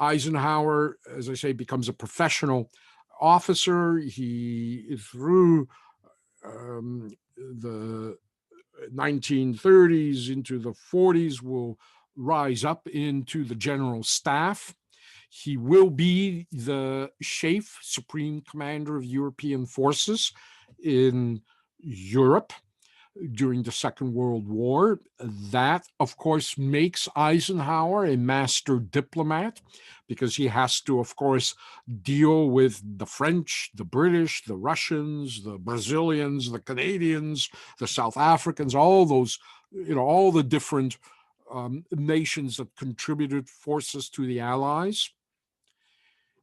Eisenhower, as I say, becomes a professional officer. He, through the 1930s into the 40s, will rise up into the general staff. He will be the SHAEF, Supreme Commander of European Forces in Europe during the Second World War. That, of course, makes Eisenhower a master diplomat, because he has to, of course, deal with the French, the British, the Russians, the Brazilians, the Canadians, the South Africans, all those, all the different nations that contributed forces to the Allies.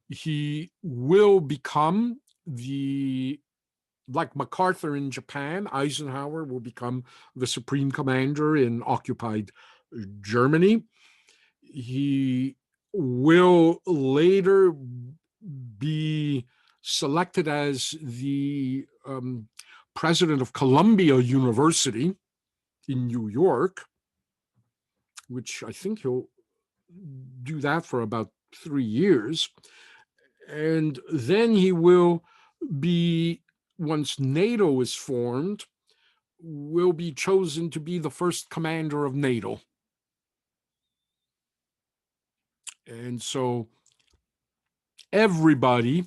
He will become like MacArthur in Japan, Eisenhower will become the supreme commander in occupied Germany. He will later be selected as the president of Columbia University in New York, which I think he'll do that for about 3 years. And then he will be, once NATO is formed, will be chosen to be the first commander of NATO. And so everybody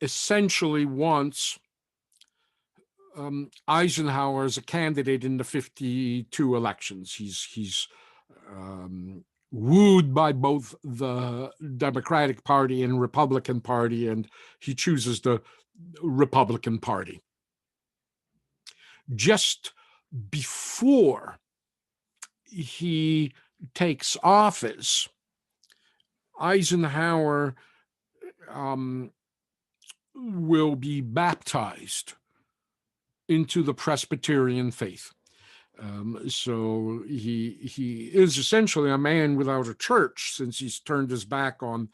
essentially wants Eisenhower as a candidate in the 52 elections. He's wooed by both the Democratic Party and Republican Party, and he chooses the Republican Party. Just before he takes office, Eisenhower will be baptized into the Presbyterian faith. So he is essentially a man without a church, since he's turned his back on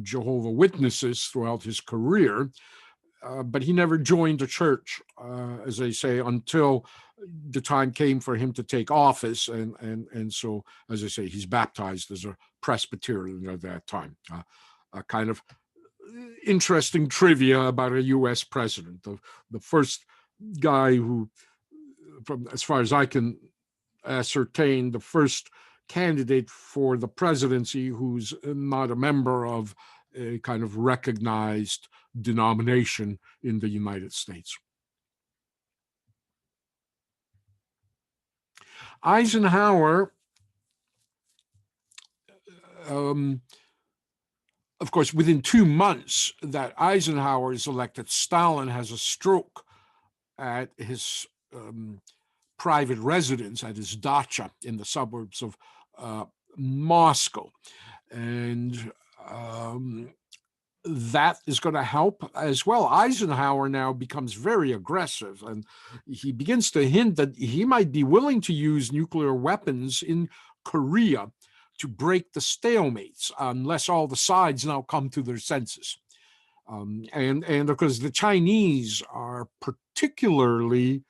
Jehovah's Witnesses throughout his career. but he never joined the church, as they say, until the time came for him to take office. And so, as I say, he's baptized as a Presbyterian at that time. A kind of interesting trivia about a U.S. president. The first guy who, from as far as I can ascertain, the first candidate for the presidency who's not a member of a kind of recognized denomination in the United States. Eisenhower, of course, within 2 months that Eisenhower is elected, Stalin has a stroke at his private residence, at his dacha in the suburbs of Moscow. And that is going to help as well. Eisenhower now becomes very aggressive, and he begins to hint that he might be willing to use nuclear weapons in Korea to break the stalemates, unless all the sides now come to their senses. And of course, the Chinese are particularly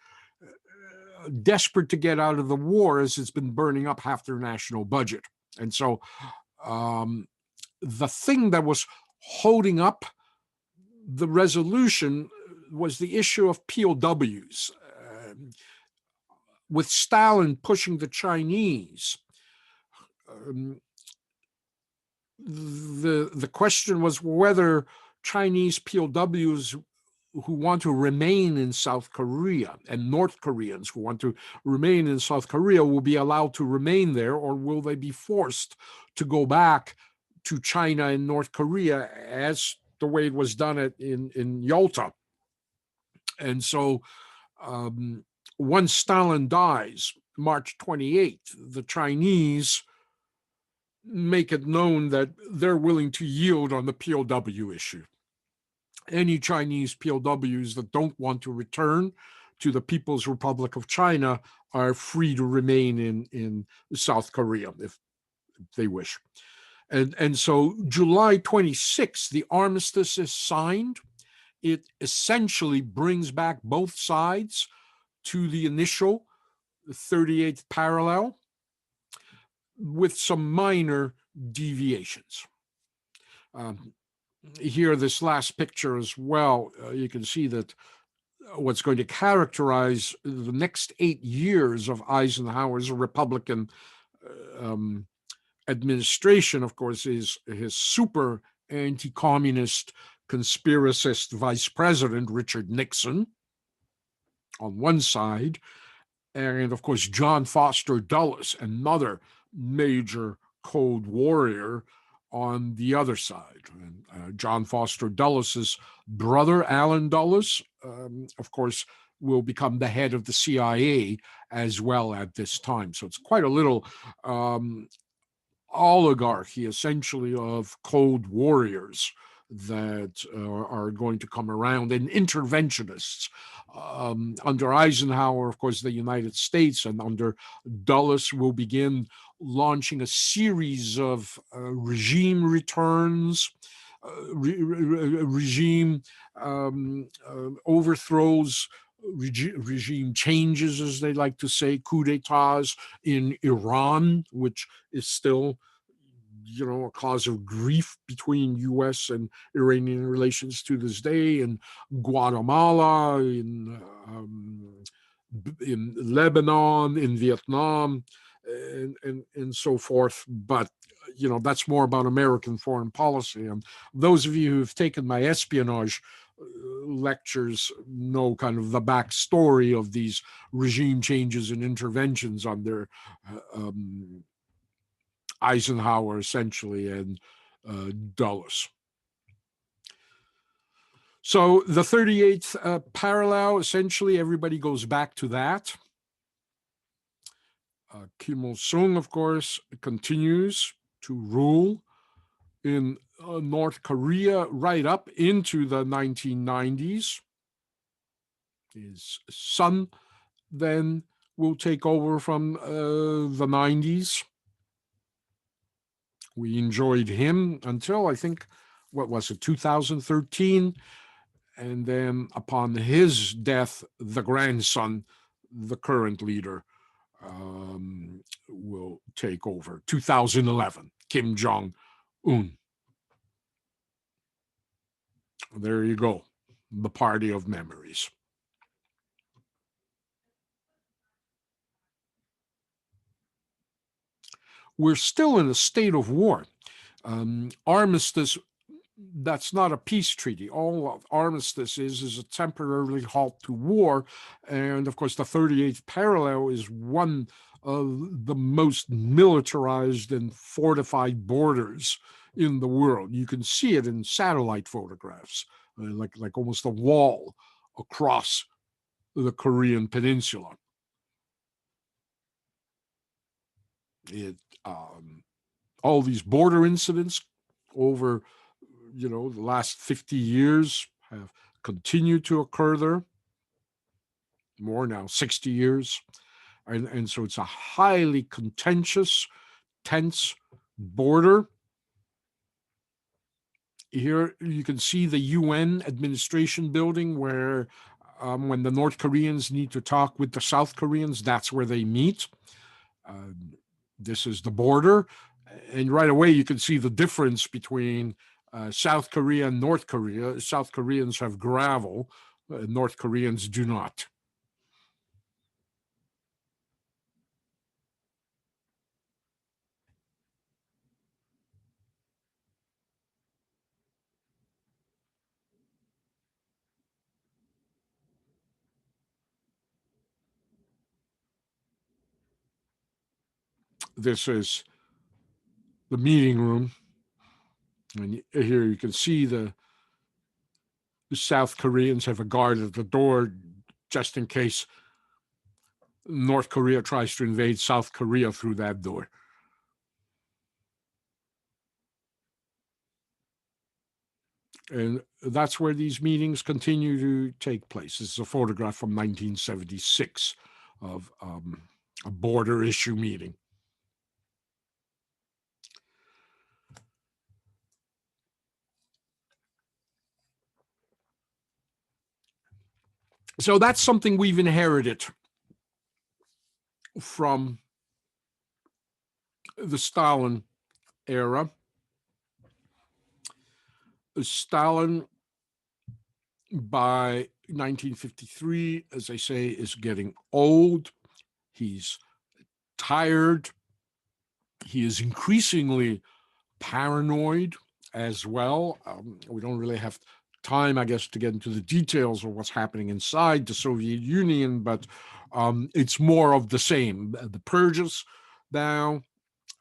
desperate to get out of the war, as it's been burning up half their national budget. And so the thing that was holding up the resolution was the issue of POWs. With Stalin pushing the Chinese, the question was whether Chinese POWs who want to remain in South Korea and North Koreans who want to remain in South Korea will be allowed to remain there, or will they be forced to go back to China and North Korea as the way it was done in Yalta. And so once Stalin dies, March 28th, the Chinese make it known that they're willing to yield on the POW issue. Any Chinese POWs that don't want to return to the People's Republic of China are free to remain in South Korea if they wish. And so July 26th, the armistice is signed. It essentially brings back both sides to the initial 38th parallel with some minor deviations. Here, this last picture as well, you can see that what's going to characterize the next 8 years of Eisenhower's Republican administration, of course, is his super anti-communist conspiracist vice president, Richard Nixon, on one side, and of course, John Foster Dulles, another major Cold Warrior, on the other side. And John Foster Dulles's brother, Allen Dulles, of course, will become the head of the CIA as well at this time. So it's quite a little oligarchy, essentially, of Cold Warriors that are going to come around, and interventionists. Under Eisenhower, of course, the United States, and under Dulles, will begin launching a series of regime returns, regime overthrows, regime changes, as they like to say, coup d'etats in Iran, which is still, a cause of grief between U.S. and Iranian relations to this day, in Guatemala, in Lebanon, in Vietnam, and so forth. But that's more about American foreign policy. And those of you who've taken my espionage lectures know kind of the backstory of these regime changes and interventions under Eisenhower, essentially, and Dulles. So the 38th parallel, essentially, everybody goes back to that. Kim Il-sung, of course, continues to rule in North Korea right up into the 1990s. His son then will take over from the 90s. We enjoyed him until, I think, 2013. And then upon his death, the grandson, the current leader, will take over. 2011, Kim Jong-un. There you go, the party of memories. We're still in a state of war. Armistice, that's not a peace treaty. All armistice is a temporary halt to war. And of course, the 38th parallel is one of the most militarized and fortified borders in the world. You can see it in satellite photographs, like almost a wall across the Korean peninsula. All these border incidents over the last 50 years have continued to occur there. More now, 60 years. And so it's a highly contentious, tense border. Here you can see the UN administration building where when the North Koreans need to talk with the South Koreans, that's where they meet. This is the border. And right away you can see the difference between South Korea and North Korea. South Koreans have gravel, North Koreans do not. This is the meeting room. And here you can see the South Koreans have a guard at the door just in case North Korea tries to invade South Korea through that door. And that's where these meetings continue to take place. This is a photograph from 1976 of a border issue meeting. So that's something we've inherited from the Stalin era. Stalin, by 1953, as I say, is getting old. He's tired. He is increasingly paranoid as well. We don't really have time, I guess, to get into the details of what's happening inside the Soviet Union, but it's more of the same. The purges now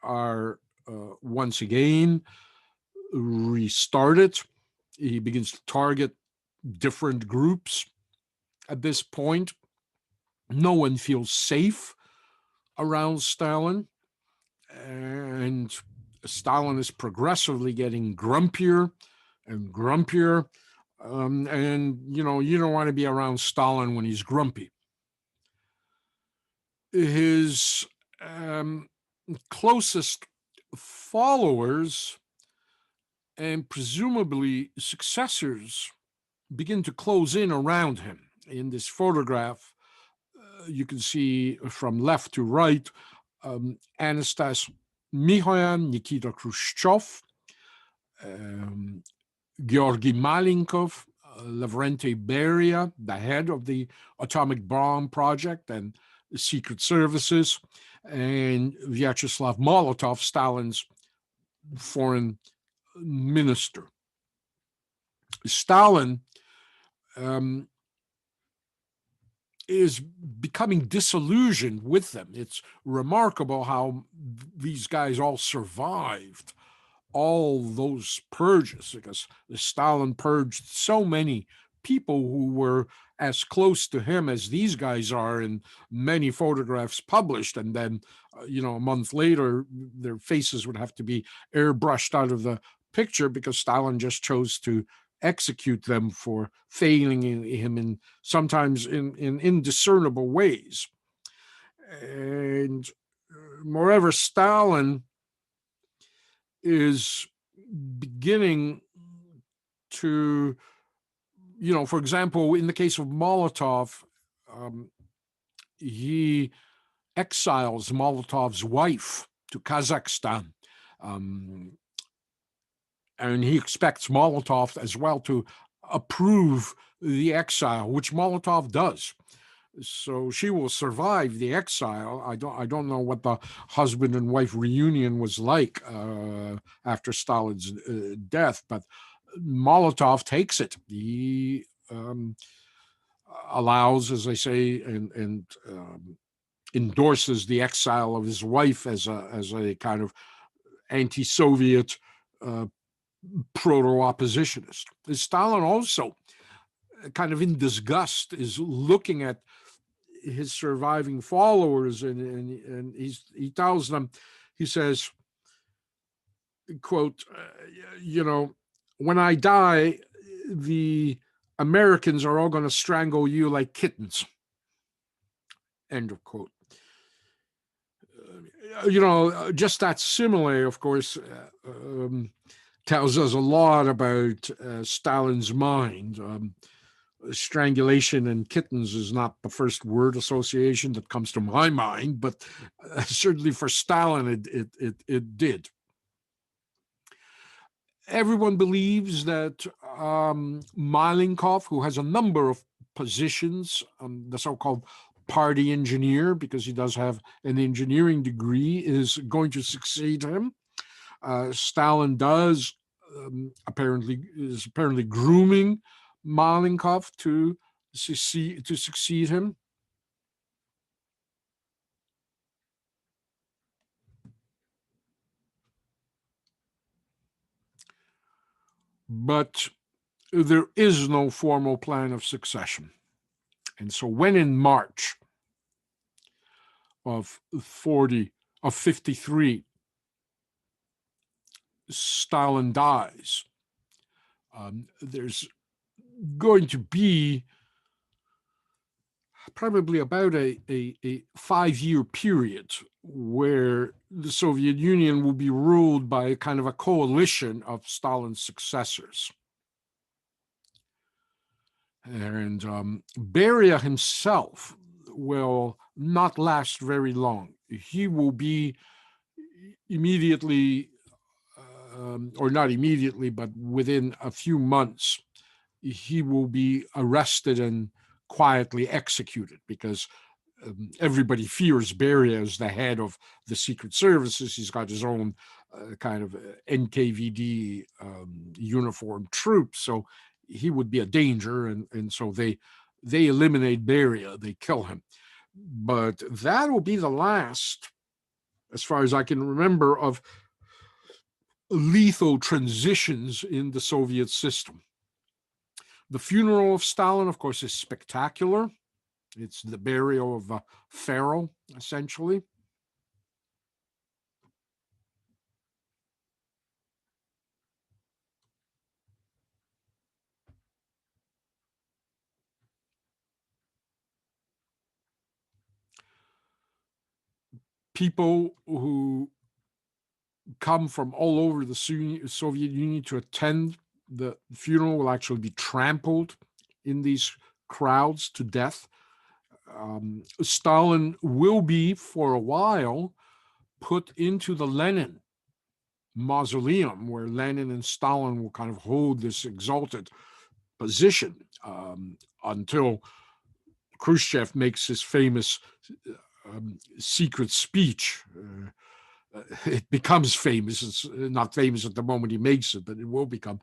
are once again restarted. He begins to target different groups at this point. No one feels safe around Stalin, and Stalin is progressively getting grumpier and grumpier. And you don't want to be around Stalin when he's grumpy. His closest followers and presumably successors begin to close in around him. In this photograph, you can see from left to right, Anastas Mikhoyan, Nikita Khrushchev, Georgy Malenkov, Lavrentiy Beria, the head of the atomic bomb project and the secret services, and Vyacheslav Molotov, Stalin's foreign minister. Stalin is becoming disillusioned with them. It's remarkable how these guys all survived all those purges, because Stalin purged so many people who were as close to him as these guys are in many photographs published. And then, a month later, their faces would have to be airbrushed out of the picture because Stalin just chose to execute them for failing him in sometimes in indiscernible ways. And moreover, Stalin is beginning to For example, in the case of Molotov, he exiles Molotov's wife to Kazakhstan. And he expects Molotov as well to approve the exile, which Molotov does. So she will survive the exile. I don't know what the husband and wife reunion was like after Stalin's death, but Molotov takes it. He allows, as I say, and endorses the exile of his wife as a kind of anti-Soviet proto-oppositionist. Stalin also, kind of in disgust, is looking at his surviving followers, and he tells them, he says, quote, when I die, the Americans are all going to strangle you like kittens. End of quote. Just that simile, of course, tells us a lot about Stalin's mind. Strangulation and kittens is not the first word association that comes to my mind, but certainly for Stalin, it did. Everyone believes that Malenkov, who has a number of positions, the so-called party engineer, because he does have an engineering degree, is going to succeed him. Stalin is apparently grooming Malenkov to succeed him. But there is no formal plan of succession. And so when in March of 53, Stalin dies, there's going to be probably about a 5-year period where the Soviet Union will be ruled by kind of a coalition of Stalin's successors. And Beria himself will not last very long. He will be immediately, or not immediately, but within a few months, he will be arrested and quietly executed, because everybody fears Beria as the head of the secret services. He's got his own kind of NKVD uniformed troops, so he would be a danger, and so they eliminate Beria, they kill him. But that will be the last, as far as I can remember, of lethal transitions in the Soviet system. The funeral of Stalin, of course, is spectacular. It's the burial of a pharaoh, essentially. People who come from all over the Soviet Union to attend the funeral will actually be trampled in these crowds to death. Stalin will be, for a while, put into the Lenin mausoleum, where Lenin and Stalin will kind of hold this exalted position until Khrushchev makes his famous secret speech. It becomes famous. It's not famous at the moment he makes it, but it will become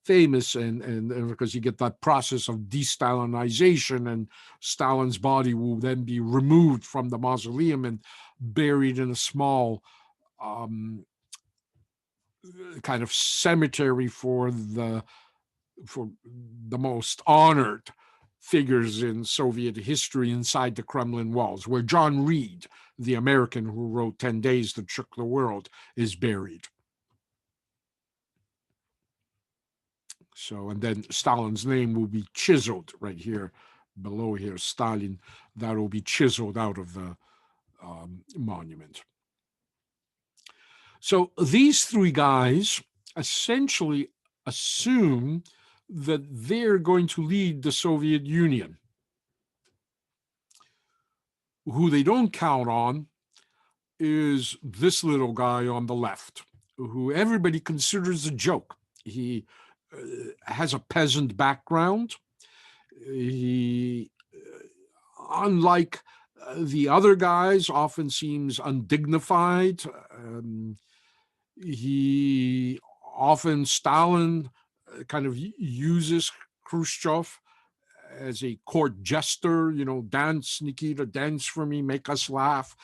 famous, and because you get that process of de-Stalinization, and Stalin's body will then be removed from the mausoleum and buried in a small kind of cemetery for the most honored figures in Soviet history inside the Kremlin walls, where John Reed, the American who wrote 10 Days That Shook the World, is buried. So, and then Stalin's name will be chiseled right here, below here, Stalin, that will be chiseled out of the monument. So these three guys essentially assume that they're going to lead the Soviet Union. Who they don't count on is this little guy on the left, who everybody considers a joke. He has a peasant background. He, unlike the other guys, often seems undignified. Stalin kind of uses Khrushchev as a court jester, dance, Nikita, dance for me, make us laugh.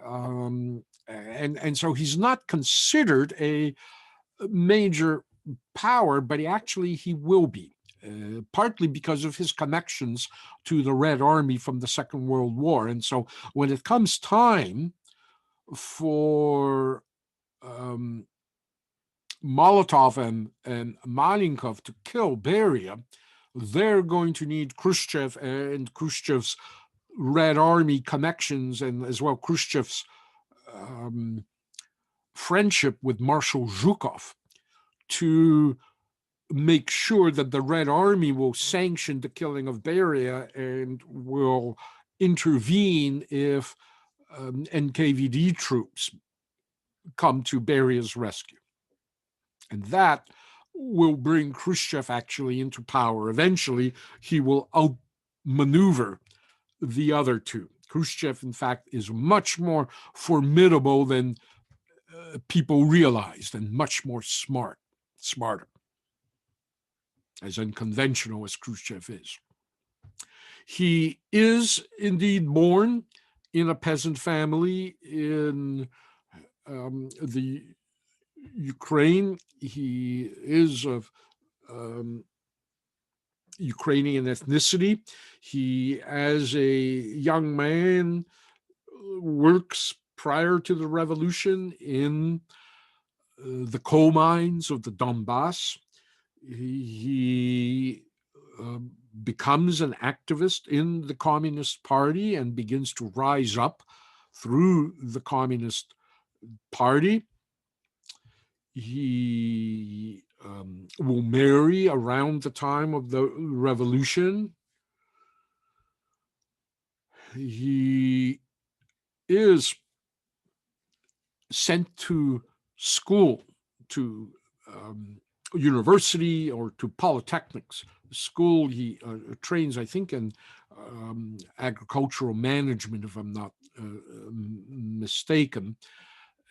And so he's not considered a major power, but he will be, partly because of his connections to the Red Army from the Second World War. And so when it comes time for Molotov and Malenkov to kill Beria, they're going to need Khrushchev and Khrushchev's Red Army connections, and as well Khrushchev's friendship with Marshal Zhukov, to make sure that the Red Army will sanction the killing of Beria and will intervene if NKVD troops come to Beria's rescue. And that will bring Khrushchev actually into power. Eventually, he will outmaneuver the other two. Khrushchev, in fact, is much more formidable than people realized, and much more smarter, as unconventional as Khrushchev is. He is indeed born in a peasant family in the Ukraine. He is of Ukrainian ethnicity. He, as a young man, works prior to the revolution in the coal mines of the Donbass. He becomes an activist in the Communist Party and begins to rise up through the Communist Party. He will marry around the time of the revolution. He is sent to school, to university or to polytechnics. School, he trains, I think, in agricultural management, if I'm not mistaken.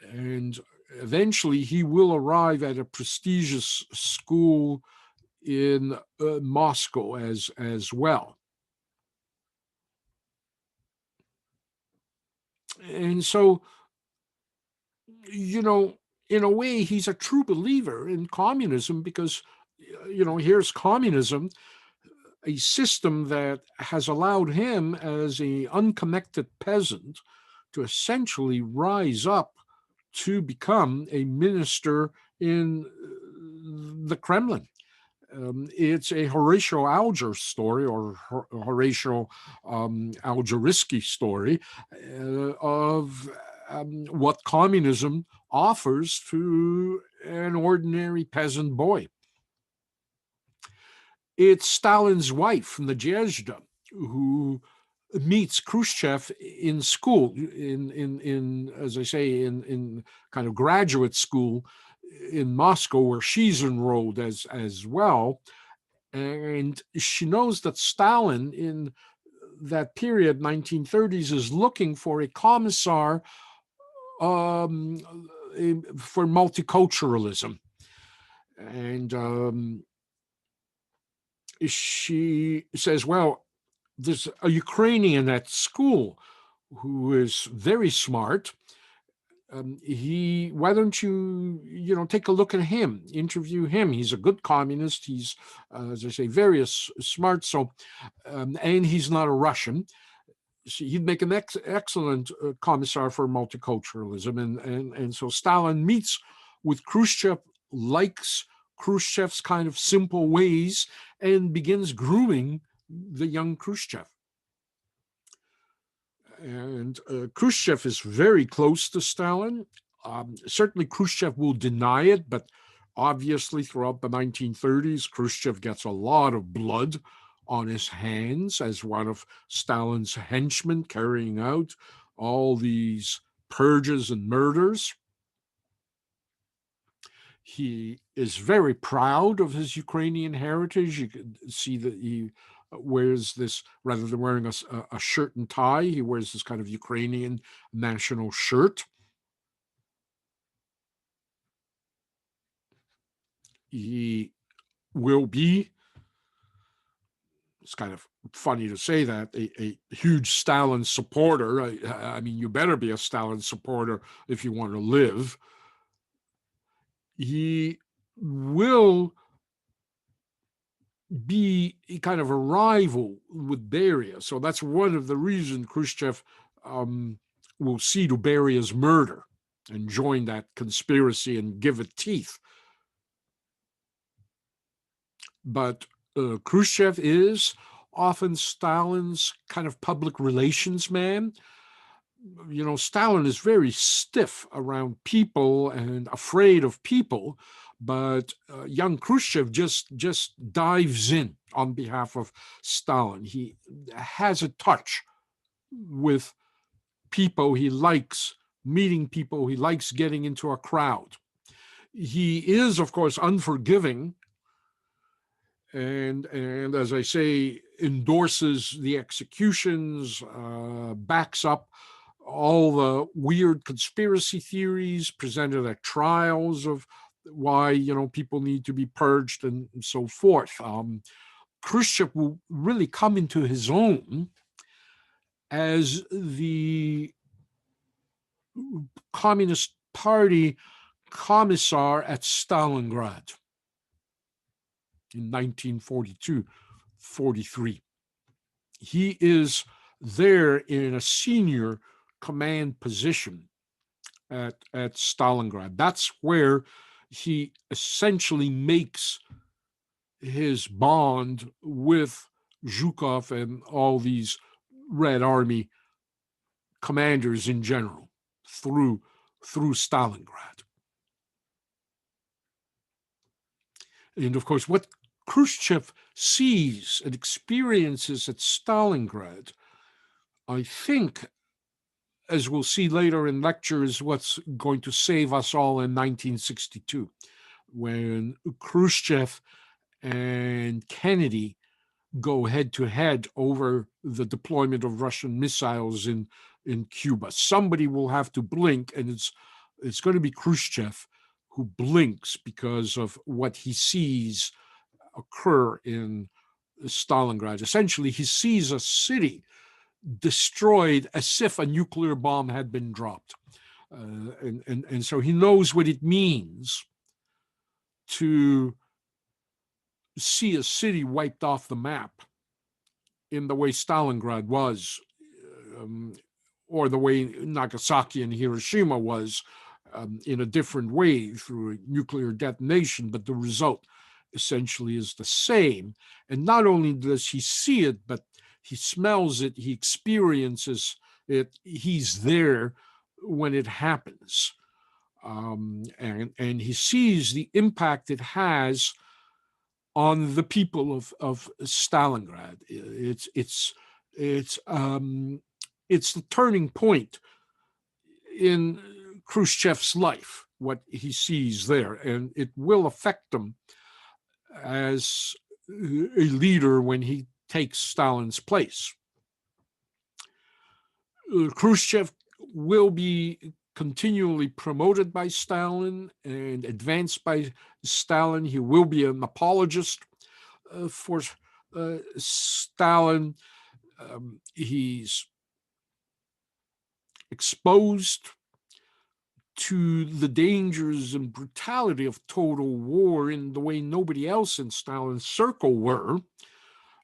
And eventually he will arrive at a prestigious school in Moscow as well. And so, in a way, he's a true believer in communism because, here's communism, a system that has allowed him as an unconnected peasant to essentially rise up to become a minister in the Kremlin. It's a Horatio Alger story, or Horatio Algerisky story of what communism offers to an ordinary peasant boy. It's Stalin's wife, Nadezhda, who meets Khrushchev in school, in as I say, in kind of graduate school in Moscow, where she's enrolled as well. And she knows that Stalin, in that period, 1930s, is looking for a commissar for multiculturalism. And she says, well, there's a Ukrainian at school who is very smart. Why don't you, take a look at him, interview him. He's a good communist. He's, as I say, very smart. So, and he's not a Russian. So he'd make an excellent commissar for multiculturalism. And so Stalin meets with Khrushchev, likes Khrushchev's kind of simple ways, and begins grooming the young Khrushchev. And Khrushchev is very close to Stalin. Certainly Khrushchev will deny it, but Obviously, throughout the 1930s, Khrushchev gets a lot of blood on his hands as one of Stalin's henchmen carrying out all these purges and murders. He is very proud of his Ukrainian heritage. You can see that he wears this, rather than wearing a shirt and tie, he wears this kind of Ukrainian national shirt. He will be, it's kind of funny to say that, a huge Stalin supporter. I mean, you better be a Stalin supporter if you want to live. He will be a kind of a rival with Beria. So that's one of the reasons Khrushchev will see to Beria's murder and join that conspiracy and give it teeth. But Khrushchev is often Stalin's kind of public relations man. You know, Stalin is very stiff around people and afraid of people, but young Khrushchev just dives in on behalf of Stalin. He has a touch with people. He likes meeting people. He likes getting into a crowd. He is, of course, unforgiving, and as I say, endorses the executions, backs up all the weird conspiracy theories presented at trials of why, you know, people need to be purged and so forth. Khrushchev will really come into his own as the Communist Party commissar at Stalingrad in 1942-43. He is there in a senior command position at Stalingrad. That's where he essentially makes his bond with Zhukov and all these Red Army commanders in general through Stalingrad. And of course, what Khrushchev sees and experiences at Stalingrad, I think, as we'll see later in lectures, what's going to save us all in 1962, when Khrushchev and Kennedy go head to head over the deployment of Russian missiles in Cuba. Somebody will have to blink, and it's going to be Khrushchev who blinks because of what he sees occur in Stalingrad. Essentially, he sees a city destroyed as if a nuclear bomb had been dropped. And so he knows what it means to see a city wiped off the map in the way Stalingrad was, or the way Nagasaki and Hiroshima was, in a different way through a nuclear detonation, but the result essentially is the same. And not only does he see it, but he smells it, he experiences it, he's there when it happens. And he sees the impact it has on the people of Stalingrad. It's the turning point in Khrushchev's life, what he sees there, and it will affect him as a leader when he takes Stalin's place. Khrushchev will be continually promoted by Stalin and advanced by Stalin. He will be an apologist for Stalin. He's exposed to the dangers and brutality of total war in the way nobody else in Stalin's circle were.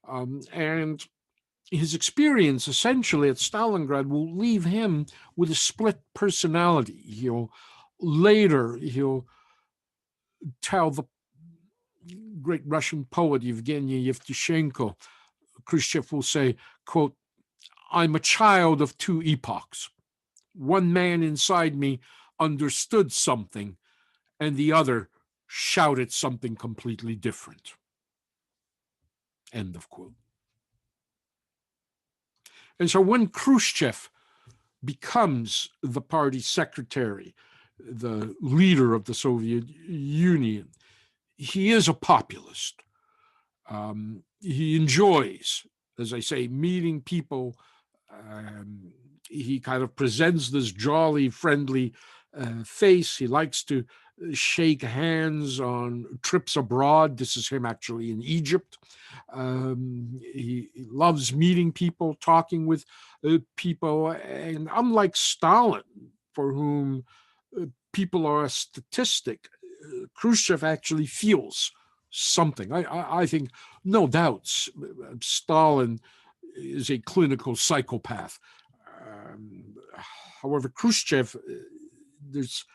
And his experience essentially at Stalingrad will leave him with a split personality. He'll tell the great Russian poet Yevgeny Yevtushenko, Khrushchev will say, quote, "I'm a child of two epochs. One man inside me understood something, and the other shouted something completely different. End of quote. And so when Khrushchev becomes the party secretary, the leader of the Soviet Union, he is a populist. He enjoys, as I say, meeting people. He kind of presents this jolly, friendly face. He likes to shake hands on trips abroad. This is him actually in Egypt. He loves meeting people, talking with people. And unlike Stalin, for whom people are a statistic, Khrushchev actually feels something. I think, no doubts, Stalin is a clinical psychopath. However, Khrushchev, there's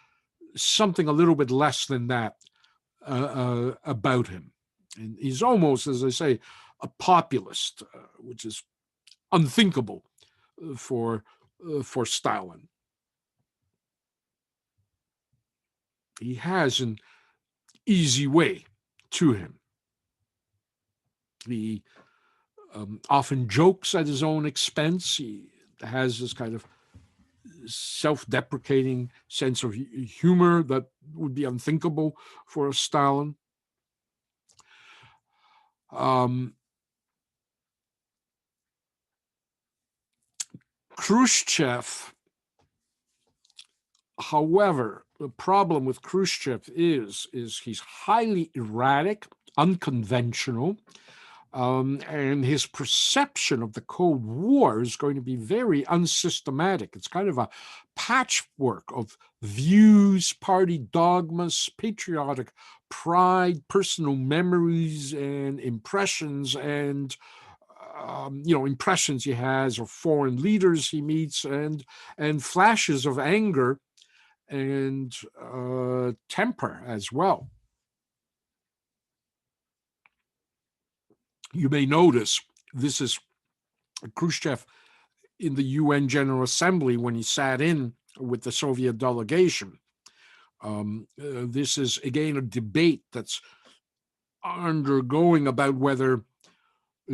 something a little bit less than that about him. And he's almost, as I say, a populist, which is unthinkable for Stalin. He has an easy way to him. He often jokes at his own expense. He has this kind of self-deprecating sense of humor that would be unthinkable for a Stalin. Khrushchev, however, the problem with Khrushchev is he's highly erratic, unconventional, and his perception of the Cold War is going to be very unsystematic. It's kind of a patchwork of views, party dogmas, patriotic pride, personal memories, and impressions, and impressions he has of foreign leaders he meets, and flashes of anger and temper as well. You may notice this is Khrushchev in the UN General Assembly when he sat in with the Soviet delegation. This is, again, a debate that's undergoing about whether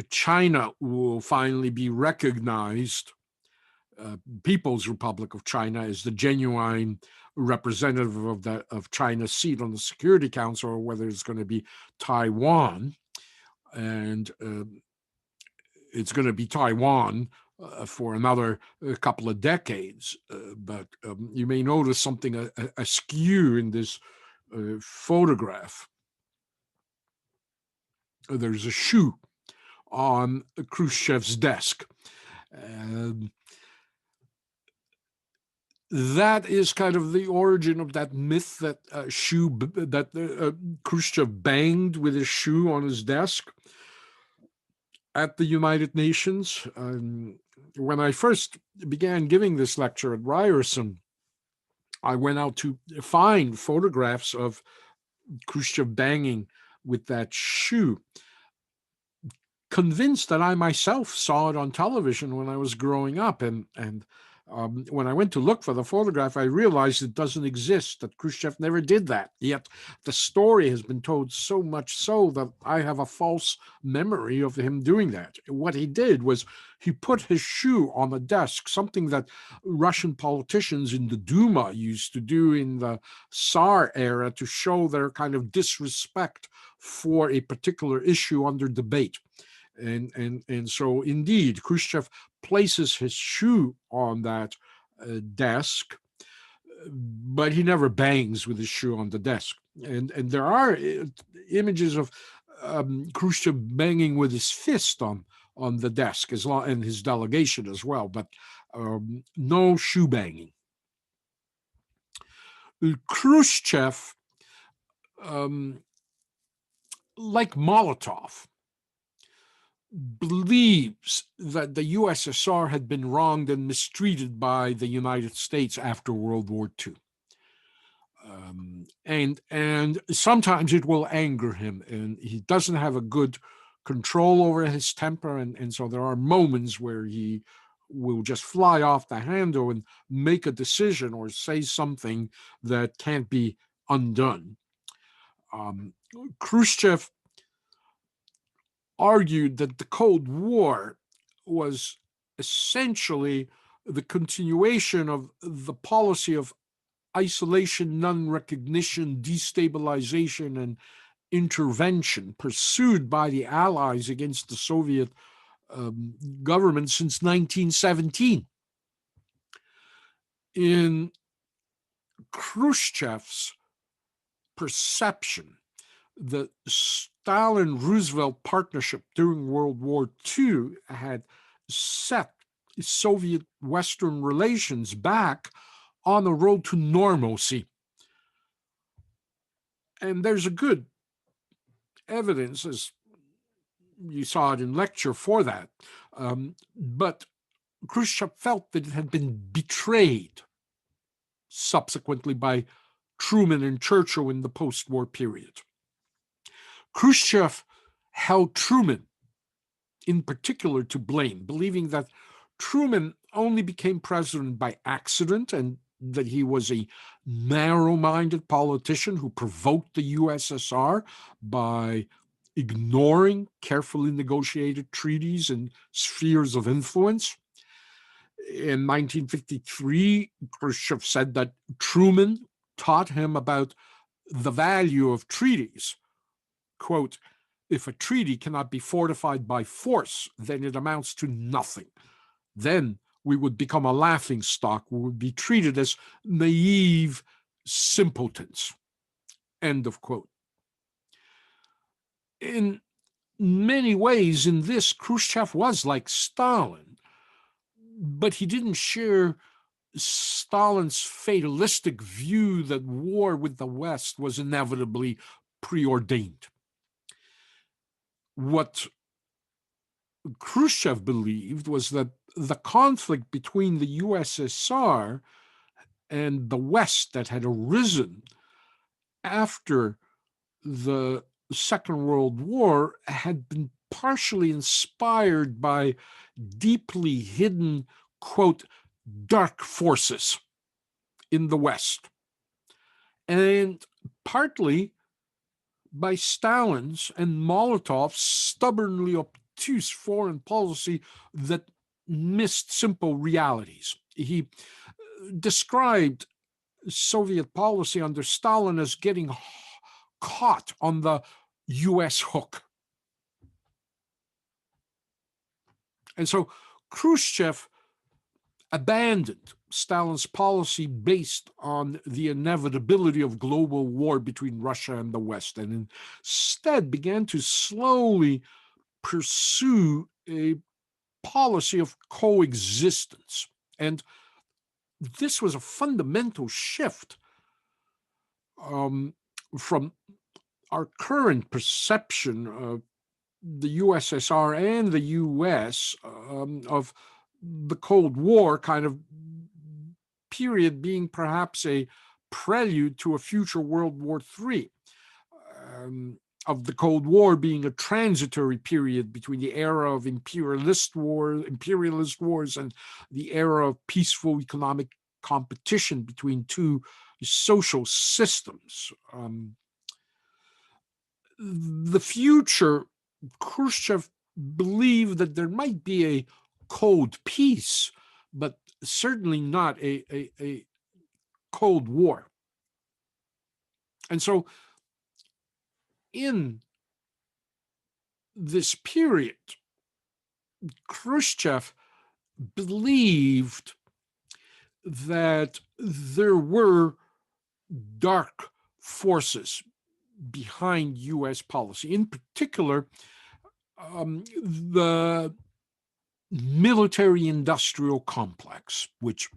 China will finally be recognized, People's Republic of China, as the genuine representative of China's seat on the Security Council, or whether it's going to be Taiwan. And it's going to be Taiwan for another couple of decades. But you may notice something askew in this photograph. There's a shoe on Khrushchev's desk. That is kind of the origin of that myth that Khrushchev banged with his shoe on his desk at the United Nations. When I first began giving this lecture at Ryerson, I went out to find photographs of Khrushchev banging with that shoe, convinced that I myself saw it on television when I was growing up. And when I went to look for the photograph, I realized it doesn't exist, that Khrushchev never did that. Yet the story has been told so much so that I have a false memory of him doing that. What he did was he put his shoe on the desk, something that Russian politicians in the Duma used to do in the Tsar era to show their kind of disrespect for a particular issue under debate. And so, indeed, Khrushchev places his shoe on that desk, but he never bangs with his shoe on the desk. And there are images of Khrushchev banging with his fist on the desk, and his delegation as well, but no shoe banging. Khrushchev, like Molotov, believes that the USSR had been wronged and mistreated by the United States after World War II. And sometimes it will anger him, and he doesn't have a good control over his temper, and so there are moments where he will just fly off the handle and make a decision or say something that can't be undone. Khrushchev argued that the Cold War was essentially the continuation of the policy of isolation, non-recognition, destabilization, and intervention pursued by the Allies against the Soviet government since 1917. In Khrushchev's perception, the Stalin-Roosevelt partnership during World War II had set Soviet-Western relations back on the road to normalcy. And there's a good evidence, as you saw it in lecture, for that. But Khrushchev felt that it had been betrayed subsequently by Truman and Churchill in the post-war period. Khrushchev held Truman in particular to blame, believing that Truman only became president by accident and that he was a narrow-minded politician who provoked the USSR by ignoring carefully negotiated treaties and spheres of influence. In 1953, Khrushchev said that Truman taught him about the value of treaties. Quote, "If a treaty cannot be fortified by force, then it amounts to nothing. Then we would become a laughingstock. We would be treated as naive simpletons." End of quote. In many ways, in this, Khrushchev was like Stalin, but he didn't share Stalin's fatalistic view that war with the West was inevitably preordained. What Khrushchev believed was that the conflict between the USSR and the West that had arisen after the Second World War had been partially inspired by deeply hidden, quote, dark forces in the West, and partly by Stalin's and Molotov's stubbornly obtuse foreign policy that missed simple realities. He described Soviet policy under Stalin as getting caught on the US hook. And so Khrushchev abandoned Stalin's policy based on the inevitability of global war between Russia and the West, and instead began to slowly pursue a policy of coexistence. And this was a fundamental shift from our current perception of the USSR and the US of the Cold War kind of period being perhaps a prelude to a future World War III, of the Cold War being a transitory period between the era of imperialist wars and the era of peaceful economic competition between two social systems. The future, Khrushchev believed that there might be a Cold Peace, but certainly not a Cold War. And so in this period, Khrushchev believed that there were dark forces behind US policy, in particular, the military-industrial complex, which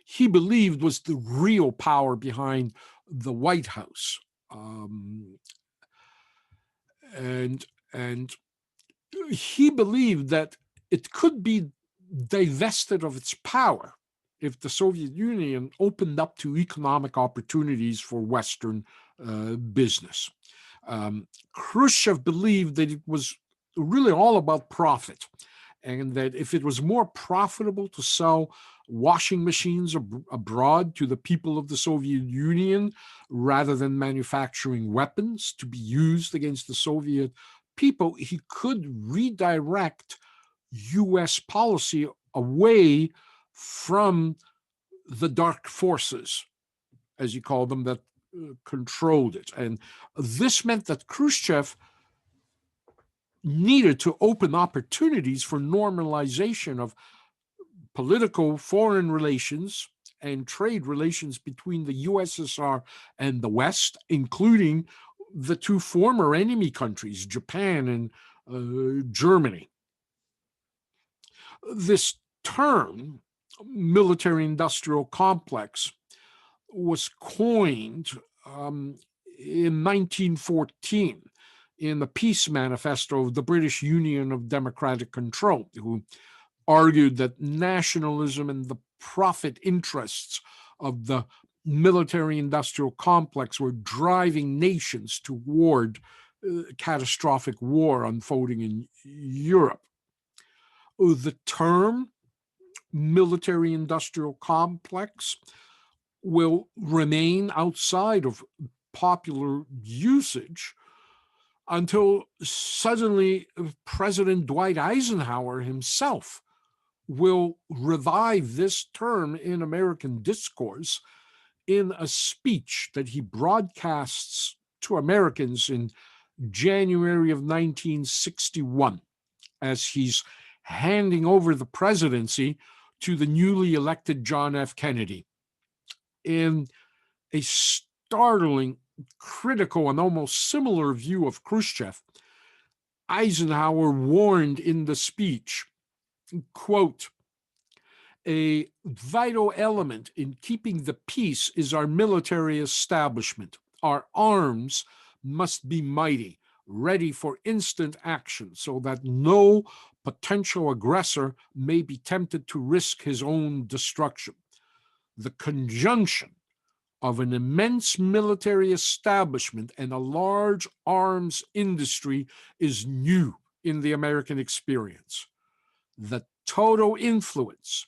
he believed was the real power behind the White House. And he believed that it could be divested of its power if the Soviet Union opened up to economic opportunities for Western business. Khrushchev believed that it was really all about profit, and that if it was more profitable to sell washing machines abroad to the people of the Soviet Union rather than manufacturing weapons to be used against the Soviet people, he could redirect US policy away from the dark forces, as he called them, that controlled it. And this meant that Khrushchev needed to open opportunities for normalization of political foreign relations and trade relations between the USSR and the West, including the two former enemy countries, Japan and Germany. This term, military-industrial complex, was coined in 1914 in the Peace Manifesto of the British Union of Democratic Control, who argued that nationalism and the profit interests of the military-industrial complex were driving nations toward catastrophic war unfolding in Europe. The term military-industrial complex will remain outside of popular usage until suddenly President Dwight Eisenhower himself will revive this term in American discourse in a speech that he broadcasts to Americans in January of 1961, as he's handing over the presidency to the newly elected John F. Kennedy. In a startling, critical, and almost similar view of Khrushchev, Eisenhower warned in the speech, quote, "A vital element in keeping the peace is our military establishment. Our arms must be mighty, ready for instant action, so that no potential aggressor may be tempted to risk his own destruction. The conjunction of an immense military establishment and a large arms industry is new in the American experience. The total influence,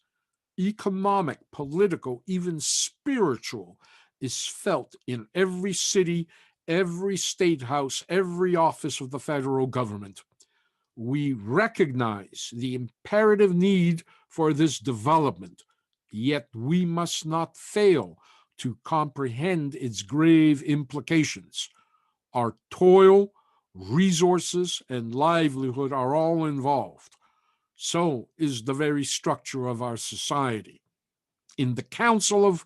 economic, political, even spiritual, is felt in every city, every state house, every office of the federal government. We recognize the imperative need for this development, yet we must not fail to comprehend its grave implications. Our toil, resources, and livelihood are all involved. So is the very structure of our society. In the councils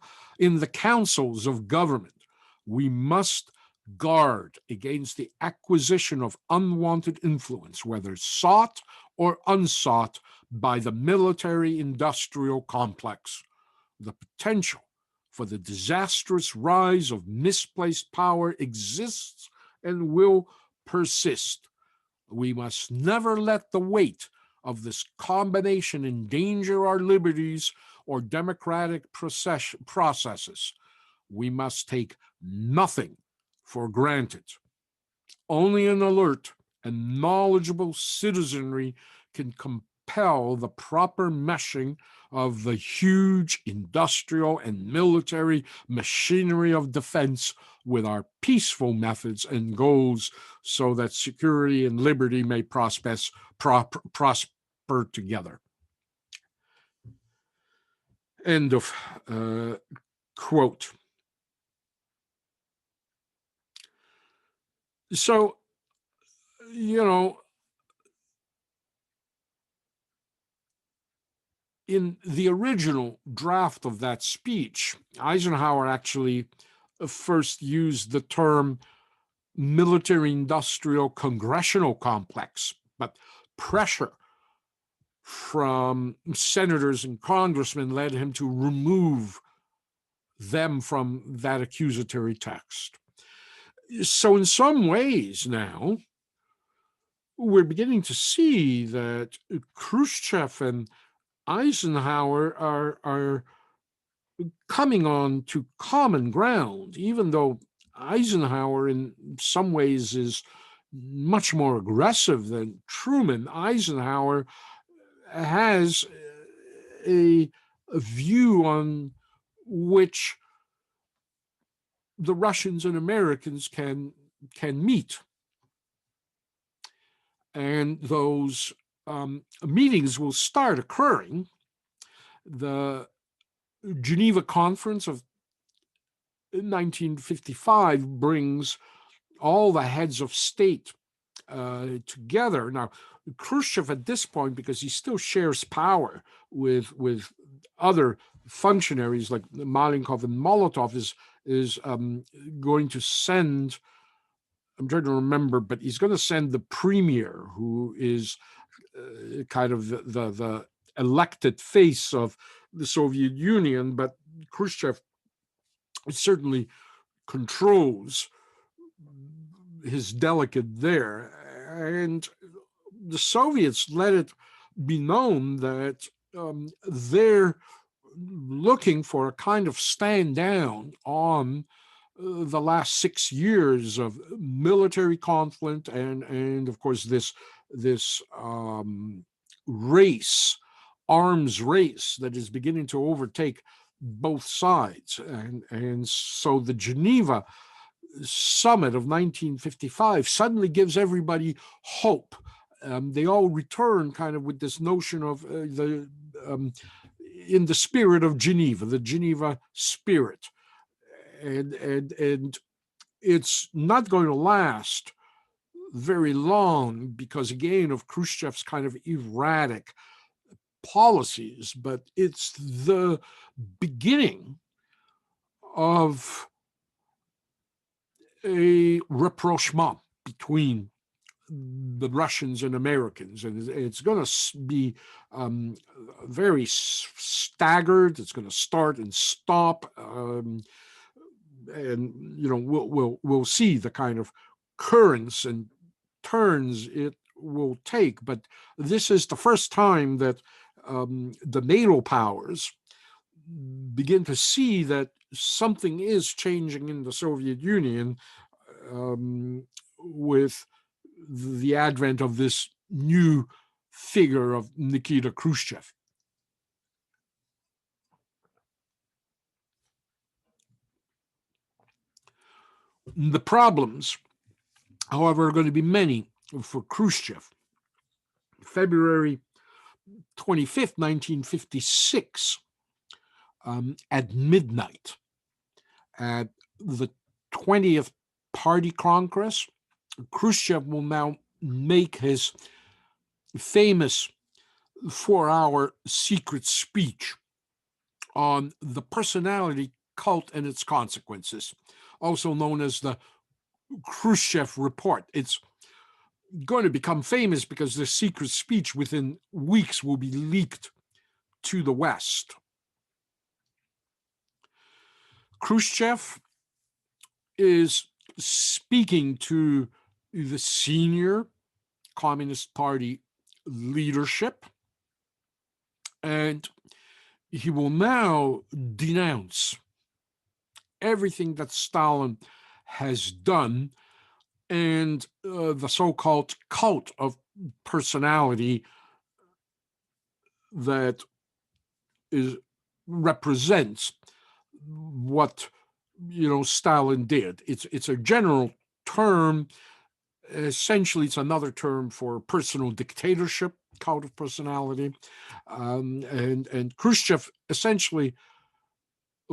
of government, we must guard against the acquisition of unwanted influence, whether sought or unsought, by the military-industrial complex. The potential for the disastrous rise of misplaced power exists and will persist. We must never let the weight of this combination endanger our liberties or democratic processes. We must take nothing for granted. Only an alert and knowledgeable citizenry can compel the proper meshing of the huge industrial and military machinery of defense with our peaceful methods and goals, so that security and liberty may prosper together." End of quote. So, in the original draft of that speech, Eisenhower actually first used the term military-industrial congressional complex, but pressure from senators and congressmen led him to remove them from that accusatory text. So in some ways now, we're beginning to see that Khrushchev and Eisenhower are coming on to common ground, even though Eisenhower in some ways is much more aggressive than Truman. Eisenhower has a view on which the Russians and Americans can meet. And those meetings will start occurring. The Geneva Conference of 1955 brings all the heads of state together. Now, Khrushchev at this point, because he still shares power with other functionaries like Malenkov and Molotov, is going to send, I'm trying to remember, but he's going to send the premier, who is kind of the elected face of the Soviet Union, but Khrushchev certainly controls his delegate there. And the Soviets let it be known that they're looking for a kind of stand down on the last 6 years of military conflict and of course this arms race that is beginning to overtake both sides. And so the Geneva summit of 1955 suddenly gives everybody hope. They all return kind of with this notion of in the spirit of Geneva, the Geneva spirit. And it's not going to last very long because, again, of Khrushchev's kind of erratic policies, but it's the beginning of a rapprochement between the Russians and Americans, and it's going to be very staggered. It's going to start and stop, and we'll see the kind of currents and turns it will take. But this is the first time that the NATO powers begin to see that something is changing in the Soviet Union with the advent of this new figure of Nikita Khrushchev. The problems, however, are going to be many for Khrushchev. February 25th, 1956, at midnight, at the 20th Party Congress, Khrushchev will now make his famous 4-hour secret speech on the personality cult and its consequences, also known as the Khrushchev Report. It's going to become famous because the secret speech within weeks will be leaked to the West. Khrushchev is speaking to the senior Communist Party leadership, and he will now denounce everything that Stalin has done and the so-called cult of personality that represents what Stalin did. It's a general term. Essentially, it's another term for personal dictatorship, cult of personality, and Khrushchev essentially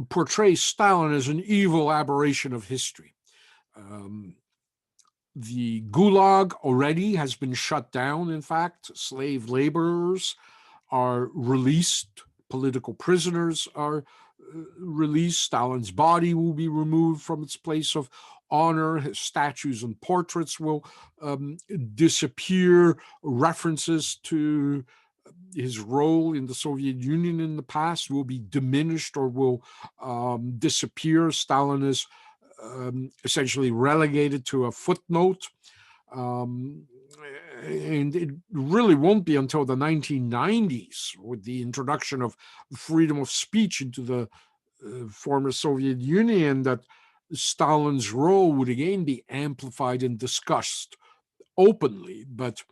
portrays Stalin as an evil aberration of history. The Gulag already has been shut down. In fact, slave laborers are released, political prisoners are released, Stalin's body will be removed from its place of honor, his statues and portraits will disappear, references to his role in the Soviet Union in the past will be diminished or will disappear. Stalin is essentially relegated to a footnote. And it really won't be until the 1990s, with the introduction of freedom of speech into the former Soviet Union, that Stalin's role would again be amplified and discussed openly. But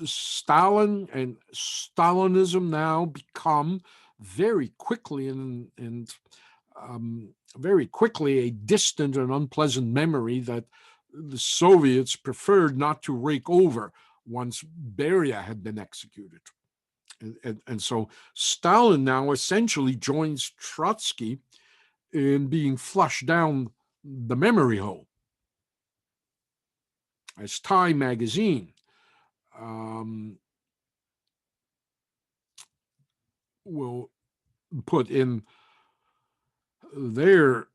Stalin and Stalinism now become very quickly and very quickly a distant and unpleasant memory that the Soviets preferred not to rake over once Beria had been executed. And so Stalin now essentially joins Trotsky in being flushed down the memory hole. As Time magazine will put in their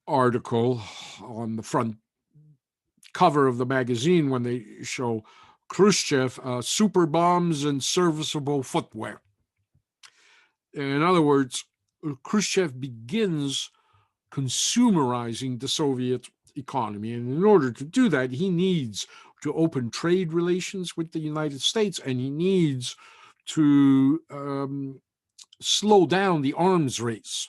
article on the front cover of the magazine when they show Khrushchev, super bombs and serviceable footwear. In other words, Khrushchev begins consumerizing the Soviet economy. And in order to do that, he needs to open trade relations with the United States, and he needs to slow down the arms race,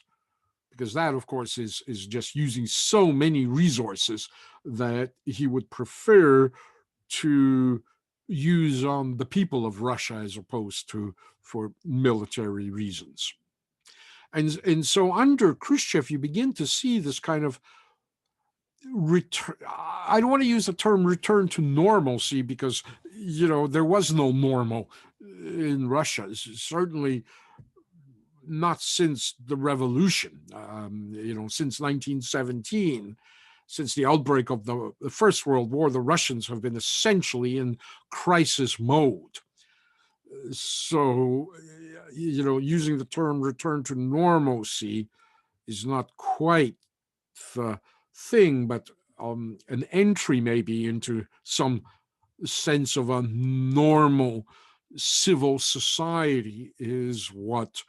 because that, of course, is just using so many resources that he would prefer to use on the people of Russia as opposed to for military reasons. And so under Khrushchev, you begin to see this kind of return. I don't want to use the term return to normalcy because, there was no normal in Russia. Certainly not since the revolution, since 1917, since the outbreak of the First World War, the Russians have been essentially in crisis mode. So, using the term return to normalcy is not quite the thing, but an entry maybe into some sense of a normal civil society is what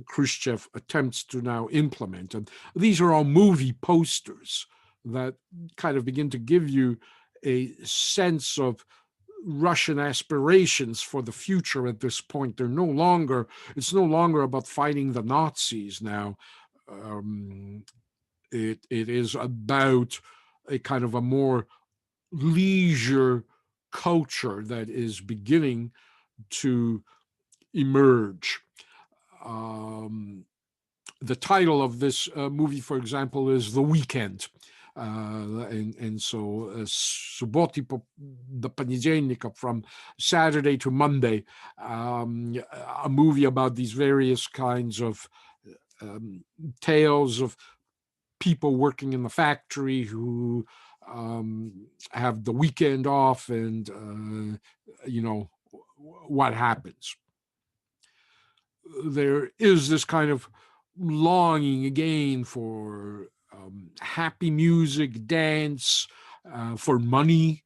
Khrushchev attempts to now implement. And these are all movie posters that kind of begin to give you a sense of Russian aspirations for the future at this point. It's no longer about fighting the Nazis now. It is about a kind of a more leisure culture that is beginning to emerge. The title of this movie, for example, is The Weekend. And so Subboty do Понедельника, from Saturday to Monday, a movie about these various kinds of tales of people working in the factory who have the weekend off, and what happens. There is this kind of longing again for happy music, dance, for money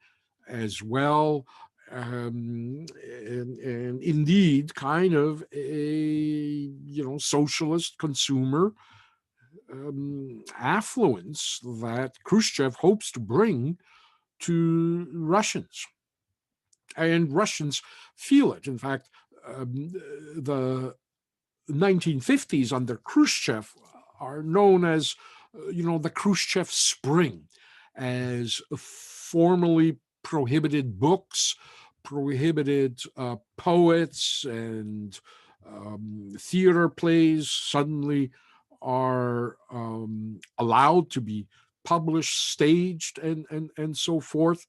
as well, and indeed kind of a socialist consumer affluence that Khrushchev hopes to bring to Russians. And Russians feel it. In fact, the 1950s under Khrushchev are known as, the Khrushchev Spring, as formally prohibited books, prohibited poets, and theater plays suddenly are allowed to be published, staged, and so forth.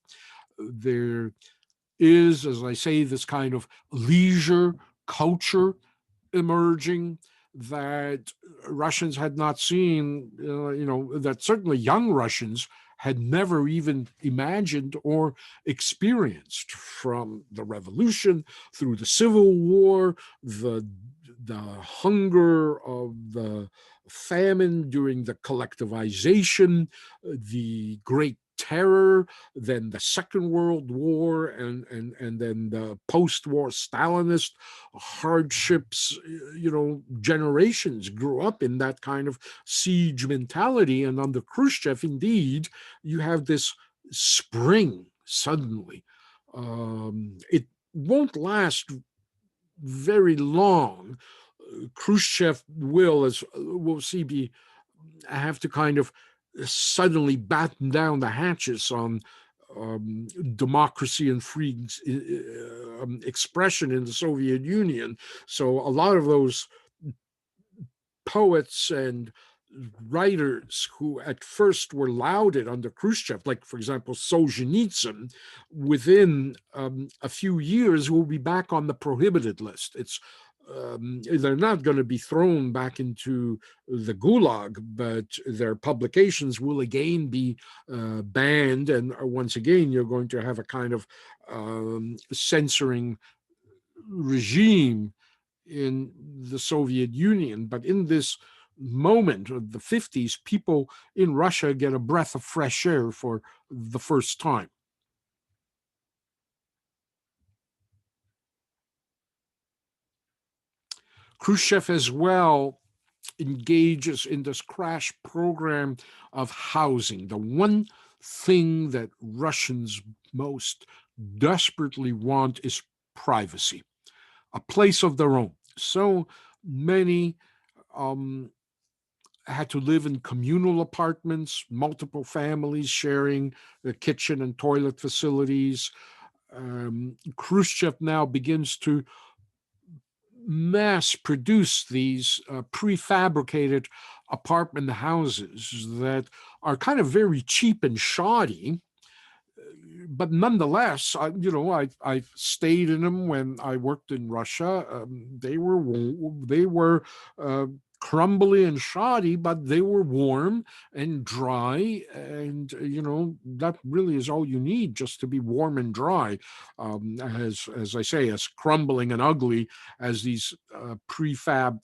There is, as I say, this kind of leisure culture emerging that Russians had not seen, that certainly young Russians had never even imagined or experienced, from the revolution through the Civil War, the hunger of the famine during the collectivization, the Great Terror, then the Second World War, and then the post-war Stalinist hardships. Generations grew up in that kind of siege mentality, and under Khrushchev, indeed, you have this spring suddenly. It won't last very long. Khrushchev will, as we'll see, have to kind of suddenly batten down the hatches on democracy and free expression in the Soviet Union. So a lot of those poets and writers who at first were lauded under Khrushchev, like, for example, Solzhenitsyn, within a few years will be back on the prohibited list. They're not going to be thrown back into the gulag, but their publications will again be banned. And once again, you're going to have a kind of censoring regime in the Soviet Union. But in this moment of the 50s, people in Russia get a breath of fresh air for the first time. Khrushchev as well engages in this crash program of housing. The one thing that Russians most desperately want is privacy, a place of their own. So many had to live in communal apartments, multiple families sharing the kitchen and toilet facilities. Khrushchev now begins to mass produce these prefabricated apartment houses that are kind of very cheap and shoddy, but nonetheless, I stayed in them when I worked in Russia. They were crumbly and shoddy, but they were warm and dry, and that really is all you need, just to be warm and dry. As I say, as crumbling and ugly as these prefab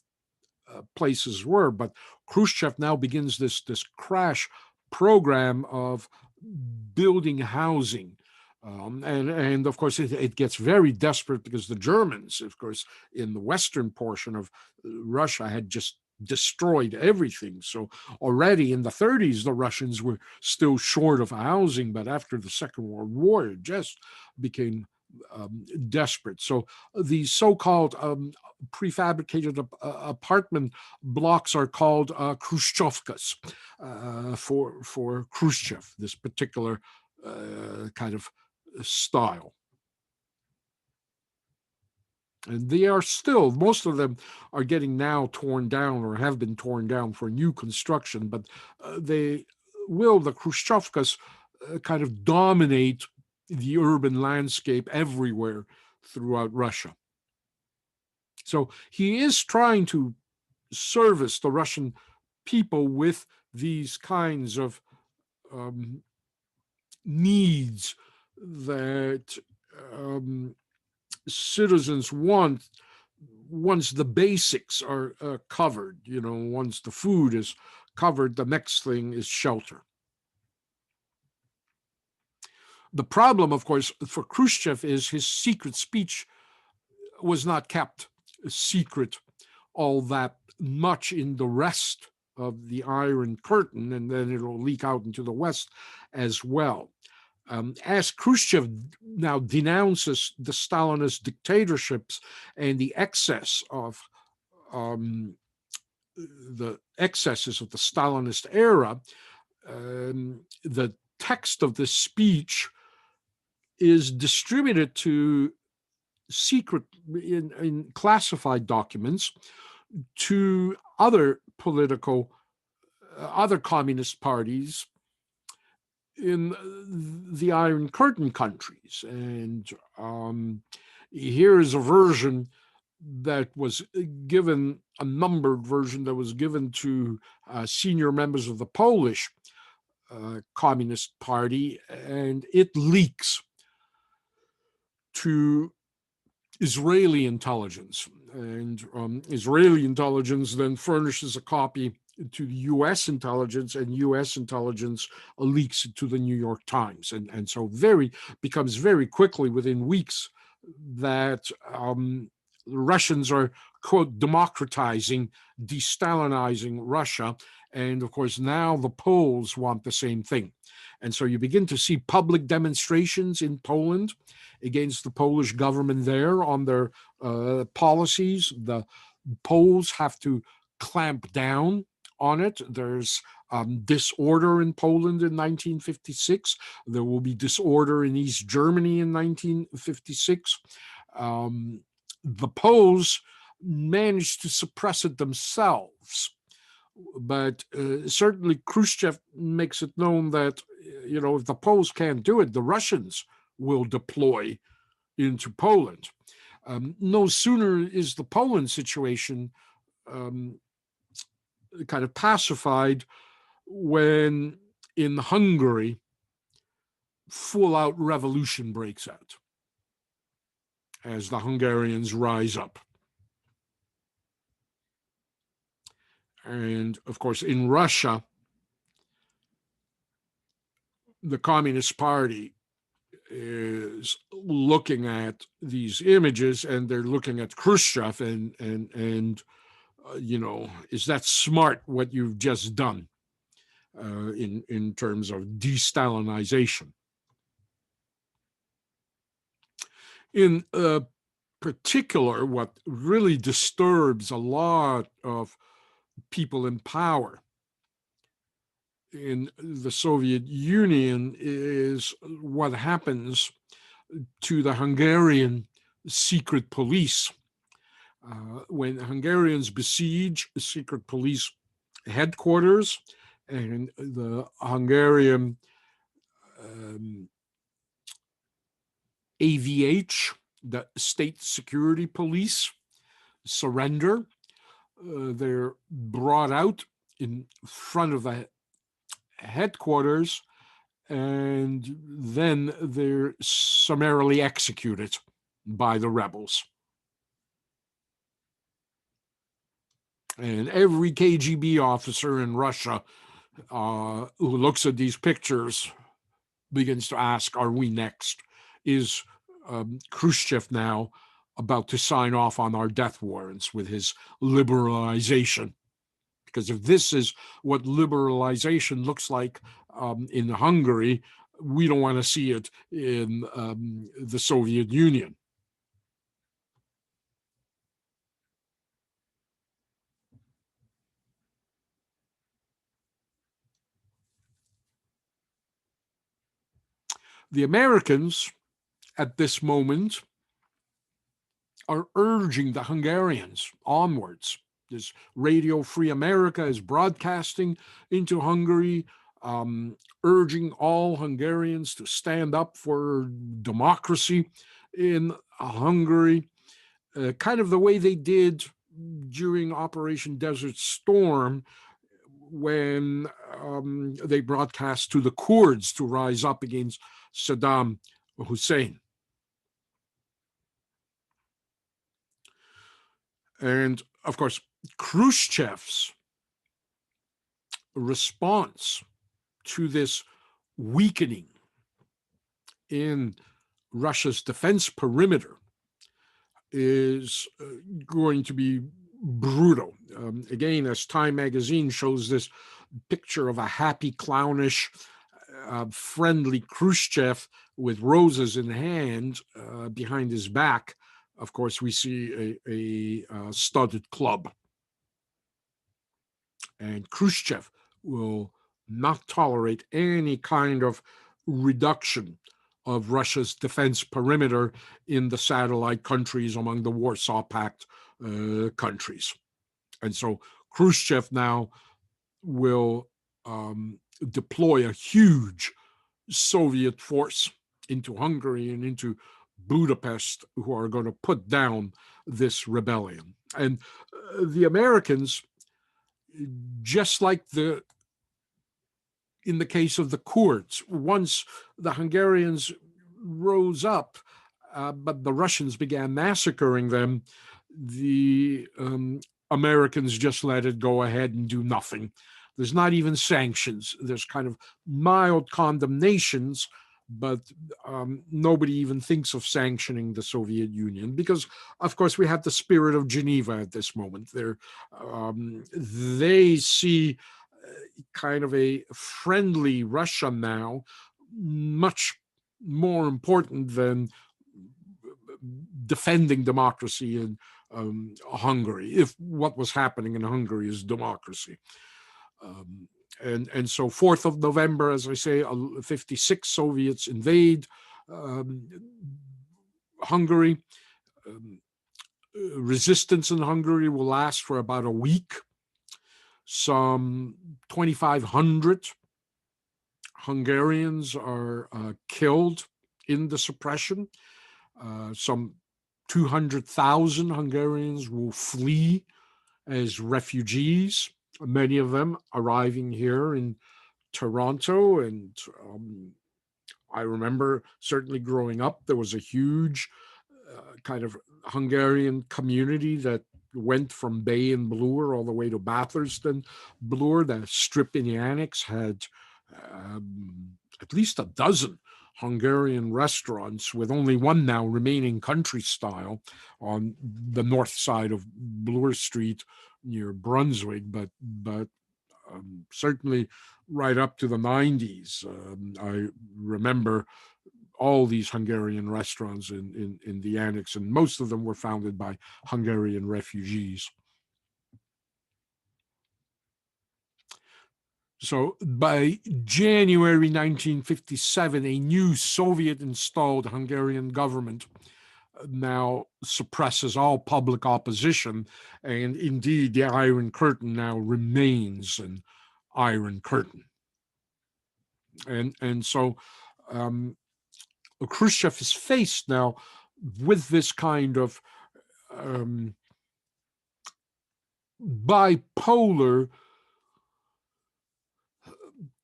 places were. But Khrushchev now begins this crash program of building housing. And of course, it gets very desperate because the Germans, of course, in the western portion of Russia had just destroyed everything. So already in the 30s, the Russians were still short of housing, but after the Second World War, it just became desperate. So these so-called prefabricated apartment blocks are called Khrushchevkas for Khrushchev, this particular kind of style. And they are still, most of them are getting now torn down or have been torn down for new construction, but the Khrushchevkas kind of dominate the urban landscape everywhere throughout Russia. So he is trying to service the Russian people with these kinds of needs that citizens want once the basics are covered. Once the food is covered, the next thing is shelter. The problem, of course, for Khrushchev is his secret speech was not kept secret all that much in the rest of the Iron Curtain, and then it'll leak out into the West as well. As Khrushchev now denounces the Stalinist dictatorships and the excess of the excesses of the Stalinist era, the text of this speech is distributed to secret in classified documents to other other communist parties in the Iron Curtain countries. And here is a version that was given, a numbered version that was given to senior members of the Polish Communist Party, and it leaks to Israeli intelligence. And Israeli intelligence then furnishes a copy to U.S. intelligence, and U.S. intelligence leaks it to the New York Times. And so becomes very quickly, within weeks, that the Russians are, quote, democratizing, de-Stalinizing Russia. And of course, now the Poles want the same thing. And so you begin to see public demonstrations in Poland against the Polish government there on their policies. The Poles have to clamp down on it. There's disorder in Poland in 1956. There will be disorder in East Germany in 1956. The Poles managed to suppress it themselves. But certainly Khrushchev makes it known that, if the Poles can't do it, the Russians will deploy into Poland. No sooner is the Poland situation kind of pacified when in Hungary, full-out revolution breaks out as the Hungarians rise up. And of course, in Russia, the Communist Party is looking at these images, and they're looking at Khrushchev and is that smart what you've just done in terms of de-Stalinization? In particular, what really disturbs a lot of people in power in the Soviet Union is what happens to the Hungarian secret police. When Hungarians besiege secret police headquarters, and the Hungarian AVH, the state security police, surrender, they're brought out in front of the headquarters, and then they're summarily executed by the rebels. And every KGB officer in Russia who looks at these pictures begins to ask, are we next? Is Khrushchev now about to sign off on our death warrants with his liberalization? Because if this is what liberalization looks like in Hungary, we don't want to see it in the Soviet Union. The Americans at this moment are urging the Hungarians onwards. This Radio Free America is broadcasting into Hungary, urging all Hungarians to stand up for democracy in Hungary, kind of the way they did during Operation Desert Storm, when they broadcast to the Kurds to rise up against Saddam Hussein. And of course, Khrushchev's response to this weakening in Russia's defense perimeter is going to be brutal. Again, as Time magazine shows this picture of a happy, clownish, friendly Khrushchev with roses in hand behind his back, of course, we see a studded club. And Khrushchev will not tolerate any kind of reduction of Russia's defense perimeter in the satellite countries among the Warsaw Pact countries. And so Khrushchev now will deploy a huge Soviet force into Hungary and into Budapest, who are going to put down this rebellion. And the Americans, just like in the case of the Kurds, once the Hungarians rose up, but the Russians began massacring them, the Americans just let it go ahead and do nothing. There's not even sanctions. There's kind of mild condemnations, but nobody even thinks of sanctioning the Soviet Union because, of course, we have the spirit of Geneva at this moment. They see kind of a friendly Russia now much more important than defending democracy in Hungary, if what was happening in Hungary is democracy. And so 4th of November, as I say, 56 Soviets invade Hungary. Um, Resistance in Hungary will last for about a week. Some 2,500 Hungarians are killed in the suppression. Some 200,000 Hungarians will flee as refugees, many of them arriving here in Toronto. And I remember certainly growing up, there was a huge kind of Hungarian community that went from Bay and Bloor all the way to Bathurst and Bloor. The strip in the annex had at least a dozen Hungarian restaurants, with only one now remaining country style on the north side of Bloor Street near Brunswick, but certainly right up to the 90s. I remember all these Hungarian restaurants in the annex, and most of them were founded by Hungarian refugees. So by January 1957, a new Soviet-installed Hungarian government now suppresses all public opposition, and indeed the Iron Curtain now remains an Iron Curtain. And so Khrushchev is faced now with this kind of bipolar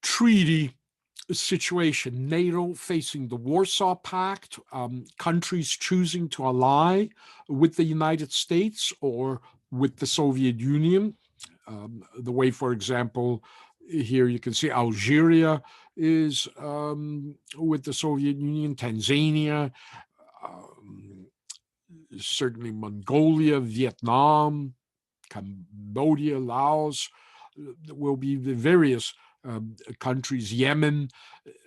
treaty situation. NATO facing the Warsaw Pact, countries choosing to ally with the United States or with the Soviet Union. The way, for example, here you can see Algeria is with the Soviet Union, Tanzania, certainly Mongolia, Vietnam, Cambodia, Laos, will be the various countries, Yemen,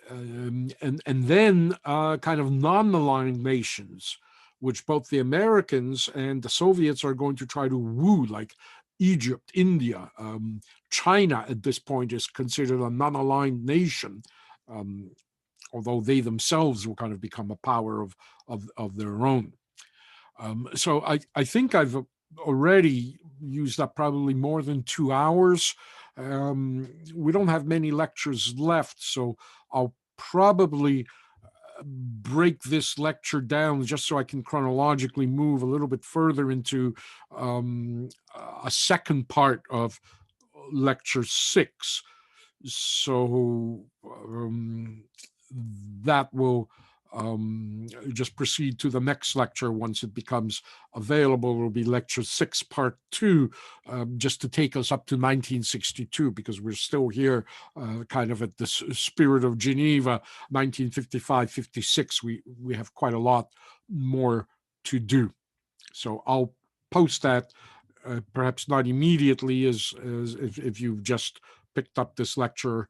and then kind of non-aligned nations, which both the Americans and the Soviets are going to try to woo, like Egypt, India. China at this point is considered a non-aligned nation, although they themselves will kind of become a power of their own. So I think I've already used up probably more than 2 hours. We don't have many lectures left, so I'll probably break this lecture down just so I can chronologically move a little bit further into a second part of lecture 6. So that will just proceed to the next lecture once it becomes available. It will be lecture 6, part 2, just to take us up to 1962, because we're still here kind of at the spirit of Geneva, 1955-56. We have quite a lot more to do. So I'll post that, perhaps not immediately as if you've just picked up this lecture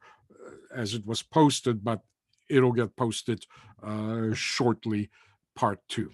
as it was posted, but it'll get posted shortly, part 2.